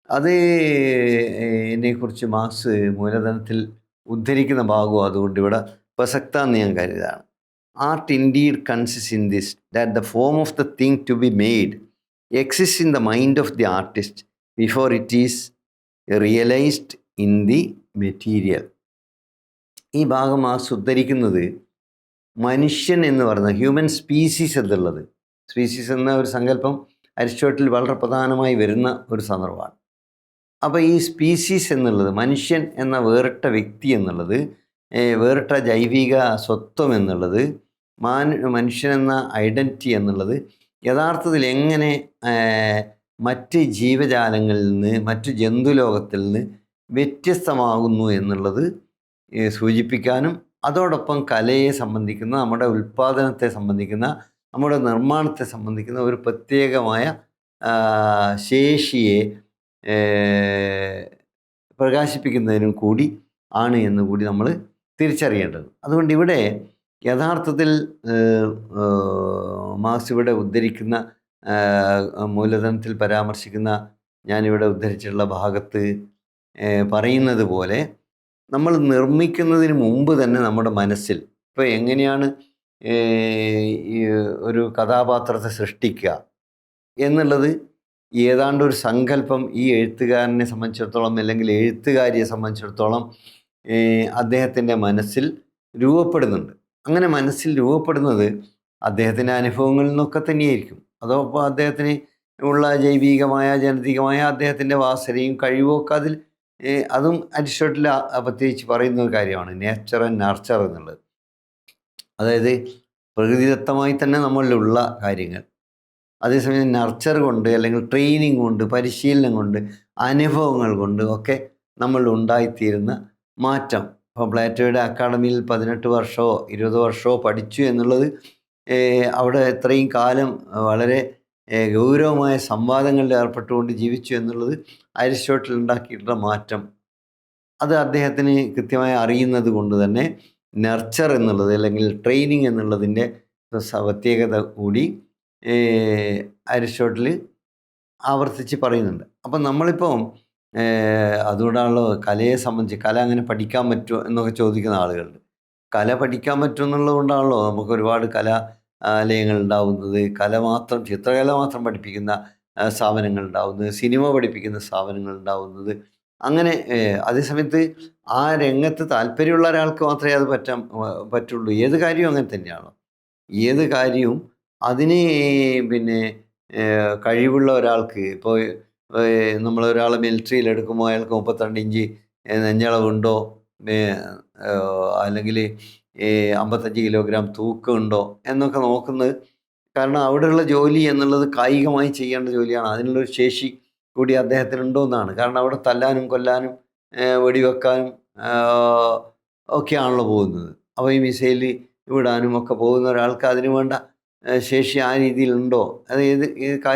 അതിനെക്കുറിച്ച് മാർക്സ് മൂലധനത്തിൽ ഉദ്ധരിക്കുന്ന ഭാഗവും അതുകൊണ്ട് ഇവിടെ പ്രസക്തമെന്ന് ഞാൻ കരുതാണ്. Art indeed consist in this that the form of the thing to be made exist in the mind of the artist before it is realised in the material. ഈ ഭാഗം മാർക്സ് ഉദ്ധരിക്കുന്നത് മനുഷ്യൻ എന്ന് പറയുന്ന ഹ്യൂമൻ സ്പീസീസ് എന്നുള്ളത്, സ്പീസീസ് എന്ന ഒരു സങ്കല്പം അരിസ്റ്റോട്ടിൽ വളരെ പ്രധാനമായി വരുന്ന ഒരു സന്ദർഭമാണ്. അപ്പോൾ ഈ സ്പീസീസ് എന്നുള്ളത്, മനുഷ്യൻ എന്ന വേറിട്ട വ്യക്തി എന്നുള്ളത്, വേറിട്ട ജൈവിക സ്വത്വം എന്നുള്ളത്, മനുഷ്യൻ എന്ന ഐഡൻറ്റിറ്റി എന്നുള്ളത് യഥാർത്ഥത്തിൽ എങ്ങനെ മറ്റ് ജീവജാലങ്ങളിൽ നിന്ന്, മറ്റു ജന്തുലോകത്തിൽ നിന്ന് വ്യത്യസ്തമാകുന്നു എന്നുള്ളത് സൂചിപ്പിക്കാനും അതോടൊപ്പം കലയെ സംബന്ധിക്കുന്ന, നമ്മുടെ ഉൽപ്പാദനത്തെ സംബന്ധിക്കുന്ന, നമ്മുടെ നിർമ്മാണത്തെ സംബന്ധിക്കുന്ന ഒരു പ്രത്യേകമായ ശേഷിയെ പ്രകാശിപ്പിക്കുന്നതിനും കൂടി ആണ് എന്ന് കൂടി നമ്മൾ തിരിച്ചറിയേണ്ടത്. അതുകൊണ്ട് ഇവിടെ യഥാർത്ഥത്തിൽ മാർക്സ് ഇവിടെ ഉദ്ധരിക്കുന്ന മൂലധനത്തിൽ പരാമർശിക്കുന്ന, ഞാനിവിടെ ഉദ്ധരിച്ചിട്ടുള്ള ഭാഗത്ത് പറയുന്നത് പോലെ നമ്മൾ നിർമ്മിക്കുന്നതിന് മുമ്പ് തന്നെ നമ്മുടെ മനസ്സിൽ, ഇപ്പോൾ എങ്ങനെയാണ് ഈ ഒരു കഥാപാത്രത്തെ സൃഷ്ടിക്കുക എന്നുള്ളത് ഏതാണ്ട് ഒരു സങ്കല്പം ഈ എഴുത്തുകാരനെ സംബന്ധിച്ചിടത്തോളം അല്ലെങ്കിൽ എഴുത്തുകാരിയെ സംബന്ധിച്ചിടത്തോളം അദ്ദേഹത്തിൻ്റെ മനസ്സിൽ രൂപപ്പെടുന്നുണ്ട്. അങ്ങനെ മനസ്സിൽ രൂപപ്പെടുന്നത് അദ്ദേഹത്തിൻ്റെ അനുഭവങ്ങളിൽ നിന്നൊക്കെ തന്നെയായിരിക്കും. അതോ ഇപ്പോൾ അദ്ദേഹത്തിന് ഉള്ള ജൈവികമായ ജനിതകമായ അദ്ദേഹത്തിൻ്റെ വാസനയും കഴിവും ഒക്കെ അതിൽ അതും അരിസ്റ്റോട്ടിൽ പ്രത്യേകിച്ച് പറയുന്ന ഒരു കാര്യമാണ് നേച്ചർ ആൻഡ് നർച്ചർ എന്നുള്ളത്. അതായത് പ്രകൃതിദത്തമായി തന്നെ നമ്മളിലുള്ള കാര്യങ്ങൾ, അതേസമയം നർച്ചർ കൊണ്ട് അല്ലെങ്കിൽ ട്രെയിനിങ് കൊണ്ട് പരിശീലനം കൊണ്ട് അനുഭവങ്ങൾ കൊണ്ട് ഒക്കെ നമ്മൾ ഉണ്ടായിത്തീരുന്ന മാറ്റം. ഇപ്പോൾ പ്ലാറ്റോയുടെ അക്കാഡമിയിൽ 18 വർഷമോ 20 വർഷമോ പഠിച്ചു എന്നുള്ളത് അവിടെ ഇത്രയും കാലം വളരെ ഗൗരവമായ സംവാദങ്ങളിൽ ഏർപ്പെട്ടുകൊണ്ട് ജീവിച്ചു എന്നുള്ളത് അരിസ്റ്റോട്ടിൽ ഉണ്ടാക്കിയിട്ടുള്ള മാറ്റം, അത് അദ്ദേഹത്തിന് കൃത്യമായി അറിയുന്നത് കൊണ്ട് തന്നെ നർച്ചർ എന്നുള്ളത് അല്ലെങ്കിൽ ട്രെയിനിങ് എന്നുള്ളതിൻ്റെ പ്രത്യേകത കൂടി അരിസ്റ്റോട്ടിൽ ആവർത്തിച്ച് പറയുന്നുണ്ട്. അപ്പം നമ്മളിപ്പം അതുകൊണ്ടാണല്ലോ കലയെ സംബന്ധിച്ച് കല അങ്ങനെ പഠിക്കാൻ പറ്റുമോ എന്നൊക്കെ ചോദിക്കുന്ന ആളുകളുണ്ട്. കല പഠിക്കാൻ പറ്റും എന്നുള്ളത് കൊണ്ടാണല്ലോ നമുക്ക് ഒരുപാട് കലാലയങ്ങൾ ഉണ്ടാവുന്നത്, കല മാത്രം ചിത്രകല മാത്രം പഠിപ്പിക്കുന്ന സ്ഥാപനങ്ങൾ ഉണ്ടാവുന്നത്, സിനിമ പഠിപ്പിക്കുന്ന സ്ഥാപനങ്ങൾ ഉണ്ടാവുന്നത്. അങ്ങനെ അതേസമയത്ത് ആ രംഗത്ത് താല്പര്യമുള്ള ഒരാൾക്ക് മാത്രമേ അത് പറ്റുള്ളൂ. ഏത് കാര്യവും അങ്ങനെ തന്നെയാണോ? ഏത് കാര്യവും അതിന് പിന്നെ കഴിവുള്ള ഒരാൾക്ക് ഇപ്പോൾ നമ്മൾ ഒരാളെ മിലിറ്ററിയിൽ എടുക്കുമ്പോൾ അയാൾക്ക് 32 ഇഞ്ച് നെഞ്ചളവുണ്ടോ, അല്ലെങ്കിൽ 55 കിലോഗ്രാം തൂക്കമുണ്ടോ എന്നൊക്കെ നോക്കുന്നത്. കാരണം അവിടെയുള്ള ജോലി എന്നുള്ളത് കായികമായി ചെയ്യേണ്ട ജോലിയാണ്. അതിനുള്ളൊരു ശേഷി കൂടി അദ്ദേഹത്തിനുണ്ടോ എന്നാണ്. കാരണം അവിടെ തല്ലാനും കൊല്ലാനും വെടിവെക്കാനും ഒക്കെയാണല്ലോ പോകുന്നത്. അപ്പോൾ ഈ മിസൈൽ വിടാനും ഒക്കെ പോകുന്ന ഒരാൾക്ക് അതിന് വേണ്ട ശേഷി ആ രീതിയിലുണ്ടോ? അത് ഏത്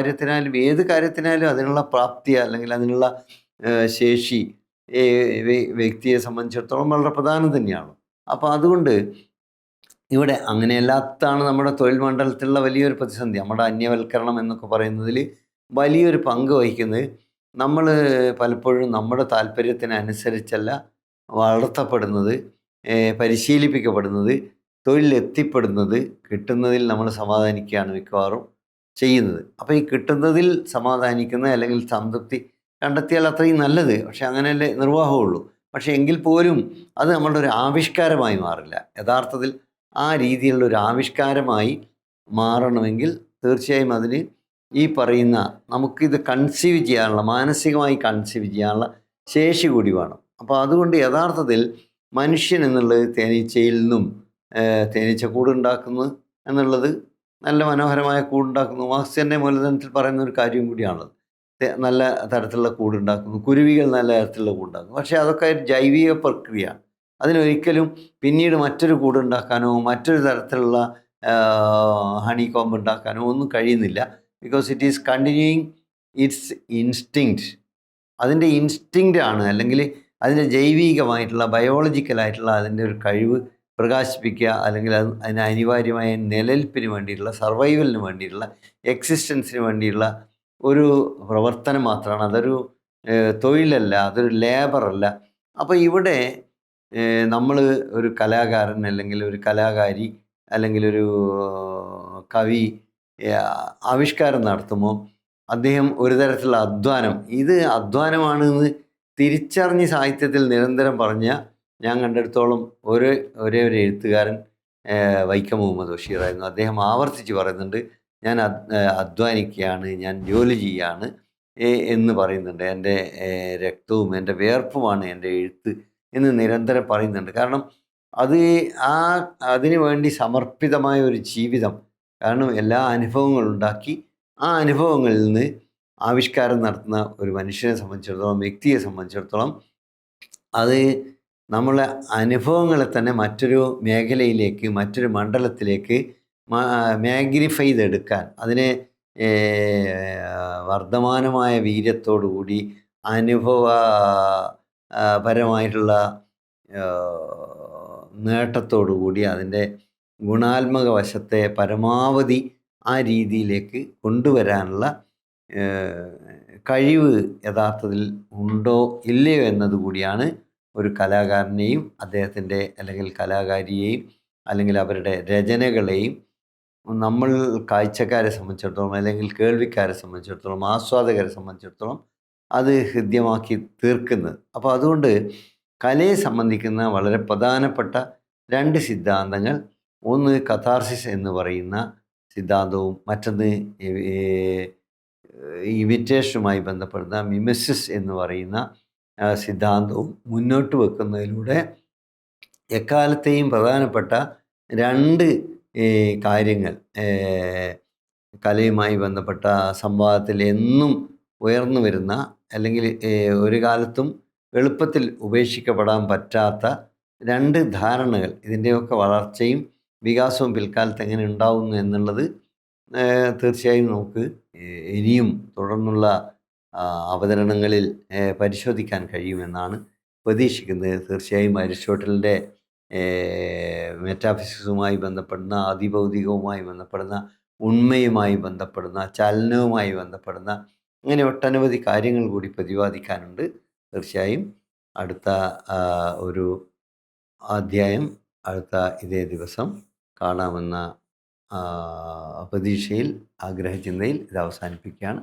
കാര്യത്തിനായാലും അതിനുള്ള പ്രാപ്തി അല്ലെങ്കിൽ അതിനുള്ള ശേഷി വ്യക്തിയെ സംബന്ധിച്ചിടത്തോളം വളരെ പ്രധാനം തന്നെയാണ്. അപ്പോൾ അതുകൊണ്ട് ഇവിടെ അങ്ങനെയല്ലാത്തതാണ് നമ്മുടെ തൊഴിൽ മണ്ഡലത്തിലുള്ള വലിയൊരു പ്രതിസന്ധി. നമ്മുടെ അന്യവൽക്കരണം എന്നൊക്കെ പറയുന്നതിൽ വലിയൊരു പങ്ക് വഹിക്കുന്നത് നമ്മൾ പലപ്പോഴും നമ്മുടെ താല്പര്യത്തിനനുസരിച്ചല്ല വളർത്തപ്പെടുന്നത്, പരിശീലിപ്പിക്കപ്പെടുന്നത്, തൊഴിലെത്തിപ്പെടുന്നത്, കിട്ടുന്നതിൽ നമ്മൾ സമാധാനിക്കുകയാണ് മിക്കവാറും ചെയ്യുന്നത്. അപ്പോൾ ഈ കിട്ടുന്നതിൽ സമാധാനിക്കുന്ന അല്ലെങ്കിൽ സംതൃപ്തി കണ്ടെത്തിയാൽ അത്രയും നല്ലത്. പക്ഷെ അങ്ങനെയല്ലേ നിർവാഹമുള്ളൂ. പക്ഷെ എങ്കിൽ പോലും അത് നമ്മളുടെ ഒരു ആവിഷ്കാരമായി മാറില്ല. യഥാർത്ഥത്തിൽ ആ രീതിയിലുള്ള ഒരു ആവിഷ്കാരമായി മാറണമെങ്കിൽ തീർച്ചയായും അതിന് ഈ പറയുന്ന നമുക്കിത് കൺസീവ് ചെയ്യാനുള്ള, മാനസികമായി കൺസീവ് ചെയ്യാനുള്ള ശേഷി കൂടി വേണം. അപ്പോൾ അതുകൊണ്ട് യഥാർത്ഥത്തിൽ മനുഷ്യൻ എന്നുള്ളത് തേനീച്ചയിൽ നിന്നും തേനീച്ച കൂടുണ്ടാക്കുന്നു എന്നുള്ളത് നല്ല മനോഹരമായ കൂടുണ്ടാക്കുന്നു. മാർക്സിൻ്റെ മൂലധനത്തിൽ പറയുന്ന ഒരു കാര്യം കൂടിയാണത്. നല്ല തരത്തിലുള്ള കൂടുണ്ടാക്കുന്നു, കുരുവികൾ നല്ല തരത്തിലുള്ള കൂടുണ്ടാക്കുന്നു. പക്ഷേ അതൊക്കെ ഒരു ജൈവിക പ്രക്രിയയാണ്. അതിനൊരിക്കലും പിന്നീട് മറ്റൊരു കൂടുണ്ടാക്കാനോ മറ്റൊരു തരത്തിലുള്ള ഹണി കോംബ് ഉണ്ടാക്കാനോ ഒന്നും കഴിയുന്നില്ല. Because it is continuing it's instinct. അതിൻ്റെ ഇൻസ്റ്റിങ്ക്റ്റാണ്, അല്ലെങ്കിൽ അതിൻ്റെ ജൈവികമായിട്ടുള്ള ബയോളജിക്കലായിട്ടുള്ള അതിൻ്റെ ഒരു കഴിവ് പ്രകാശിപ്പിക്കുക, അല്ലെങ്കിൽ അതിന് അനിവാര്യമായ നിലനിൽപ്പിന് വേണ്ടിയിട്ടുള്ള, സർവൈവലിന് വേണ്ടിയിട്ടുള്ള, എക്സിസ്റ്റൻസിന് വേണ്ടിയിട്ടുള്ള ഒരു പ്രവർത്തനം മാത്രമാണ്. അതൊരു തൊഴിലല്ല, അതൊരു ലേബറല്ല. അപ്പോൾ ഇവിടെ നമ്മൾ ഒരു കലാകാരൻ അല്ലെങ്കിൽ ഒരു കലാകാരി അല്ലെങ്കിൽ ഒരു കവി ആവിഷ്കാരം നടത്തുമ്പോൾ അദ്ദേഹം ഒരു തരത്തിലുള്ള അധ്വാനം, ഇത് അധ്വാനമാണെന്ന് തിരിച്ചറിഞ്ഞ് സാഹിത്യത്തിൽ നിരന്തരം പറഞ്ഞ ഞാൻ കണ്ടെടുത്തോളം ഒരേ ഒരു എഴുത്തുകാരൻ വൈക്കം മുഹമ്മദ് ബഷീറായിരുന്നു. അദ്ദേഹം ആവർത്തിച്ച് പറയുന്നുണ്ട്, ഞാൻ അധ്വാനിക്കുകയാണ്, ഞാൻ ജോലി ചെയ്യുകയാണ് എന്ന് പറയുന്നുണ്ട്. എൻ്റെ രക്തവും എൻ്റെ വിയർപ്പുമാണ് എൻ്റെ എഴുത്ത് എന്ന് നിരന്തരം പറയുന്നുണ്ട്. കാരണം അത് അതിനു വേണ്ടി സമർപ്പിതമായ ഒരു ജീവിതം. കാരണം എല്ലാ അനുഭവങ്ങളും ഉണ്ടാക്കി ആ അനുഭവങ്ങളിൽ നിന്ന് ആവിഷ്കാരം നടത്തുന്ന ഒരു മനുഷ്യനെ സംബന്ധിച്ചിടത്തോളം, വ്യക്തിയെ സംബന്ധിച്ചിടത്തോളം അത് നമ്മളെ അനുഭവങ്ങളെ തന്നെ മറ്റൊരു മേഖലയിലേക്ക്, മറ്റൊരു മണ്ഡലത്തിലേക്ക് മാഗ്നിഫൈ ചെയ്തെടുക്കാൻ, അതിനെ വർദ്ധമാനമായ വീര്യത്തോടുകൂടി അനുഭവപരമായിട്ടുള്ള നേട്ടത്തോടുകൂടി അതിൻ്റെ ഗുണാത്മക വശത്തെ പരമാവധി ആ രീതിയിലേക്ക് കൊണ്ടുവരാനുള്ള കഴിവ് യഥാർത്ഥത്തിൽ ഉണ്ടോ ഇല്ലയോ എന്നതുകൂടിയാണ് ഒരു കലാകാരനെയും അദ്ദേഹത്തിൻ്റെ അല്ലെങ്കിൽ കലാകാരിയെയും അല്ലെങ്കിൽ അവരുടെ രചനകളെയും നമ്മൾ കാഴ്ചക്കാരെ സംബന്ധിച്ചിടത്തോളം അല്ലെങ്കിൽ കേൾവിക്കാരെ സംബന്ധിച്ചിടത്തോളം ആസ്വാദകരെ സംബന്ധിച്ചിടത്തോളം അത് ഹൃദ്യമാക്കി തീർക്കുന്നത്. അപ്പോൾ അതുകൊണ്ട് കലയെ സംബന്ധിക്കുന്ന വളരെ പ്രധാനപ്പെട്ട 2 സിദ്ധാന്തങ്ങൾ, ഒന്ന് കഥാർസിസ് എന്ന് പറയുന്ന സിദ്ധാന്തവും മറ്റൊന്ന് ഇമിറ്റേഷനുമായി ബന്ധപ്പെടുന്ന മിമെസിസ് എന്ന് പറയുന്ന സിദ്ധാന്തവും മുന്നോട്ട് വെക്കുന്നതിലൂടെ എക്കാലത്തെയും പ്രധാനപ്പെട്ട 2 കാര്യങ്ങൾ കലയുമായി ബന്ധപ്പെട്ട സംവാദത്തിൽ എന്നും ഉയർന്നു വരുന്ന അല്ലെങ്കിൽ ഒരു കാലത്തും എളുപ്പത്തിൽ ഉപേക്ഷിക്കപ്പെടാൻ പറ്റാത്ത 2 ധാരണകൾ, ഇതിൻ്റെയൊക്കെ വളർച്ചയും വികാസവും പിൽക്കാലത്ത് എങ്ങനെ ഉണ്ടാവുന്നു എന്നുള്ളത് തീർച്ചയായും നമുക്ക് ഇനിയും തുടർന്നുള്ള അവതരണങ്ങളിൽ പരിശോധിക്കാൻ കഴിയുമെന്നാണ് പ്രതീക്ഷിക്കുന്നത്. തീർച്ചയായും അരിസ്റ്റോട്ടലിൻ്റെ മെറ്റാഫിസിക്സുമായി ബന്ധപ്പെടുന്ന, അതിഭൗതികവുമായി ബന്ധപ്പെടുന്ന, ഉണ്മയുമായി ബന്ധപ്പെടുന്ന, ചലനവുമായി ബന്ധപ്പെടുന്ന അങ്ങനെ ഒട്ടനവധി കാര്യങ്ങൾ കൂടി പ്രതിപാദിക്കാനുണ്ട്. തീർച്ചയായും അടുത്ത ഒരു അധ്യായം അടുത്ത ഇതേ ദിവസം കാണാമെന്ന പ്രതീക്ഷയിൽ, ആഗ്രഹചിന്തയിൽ ഇത് അവസാനിപ്പിക്കുകയാണ്.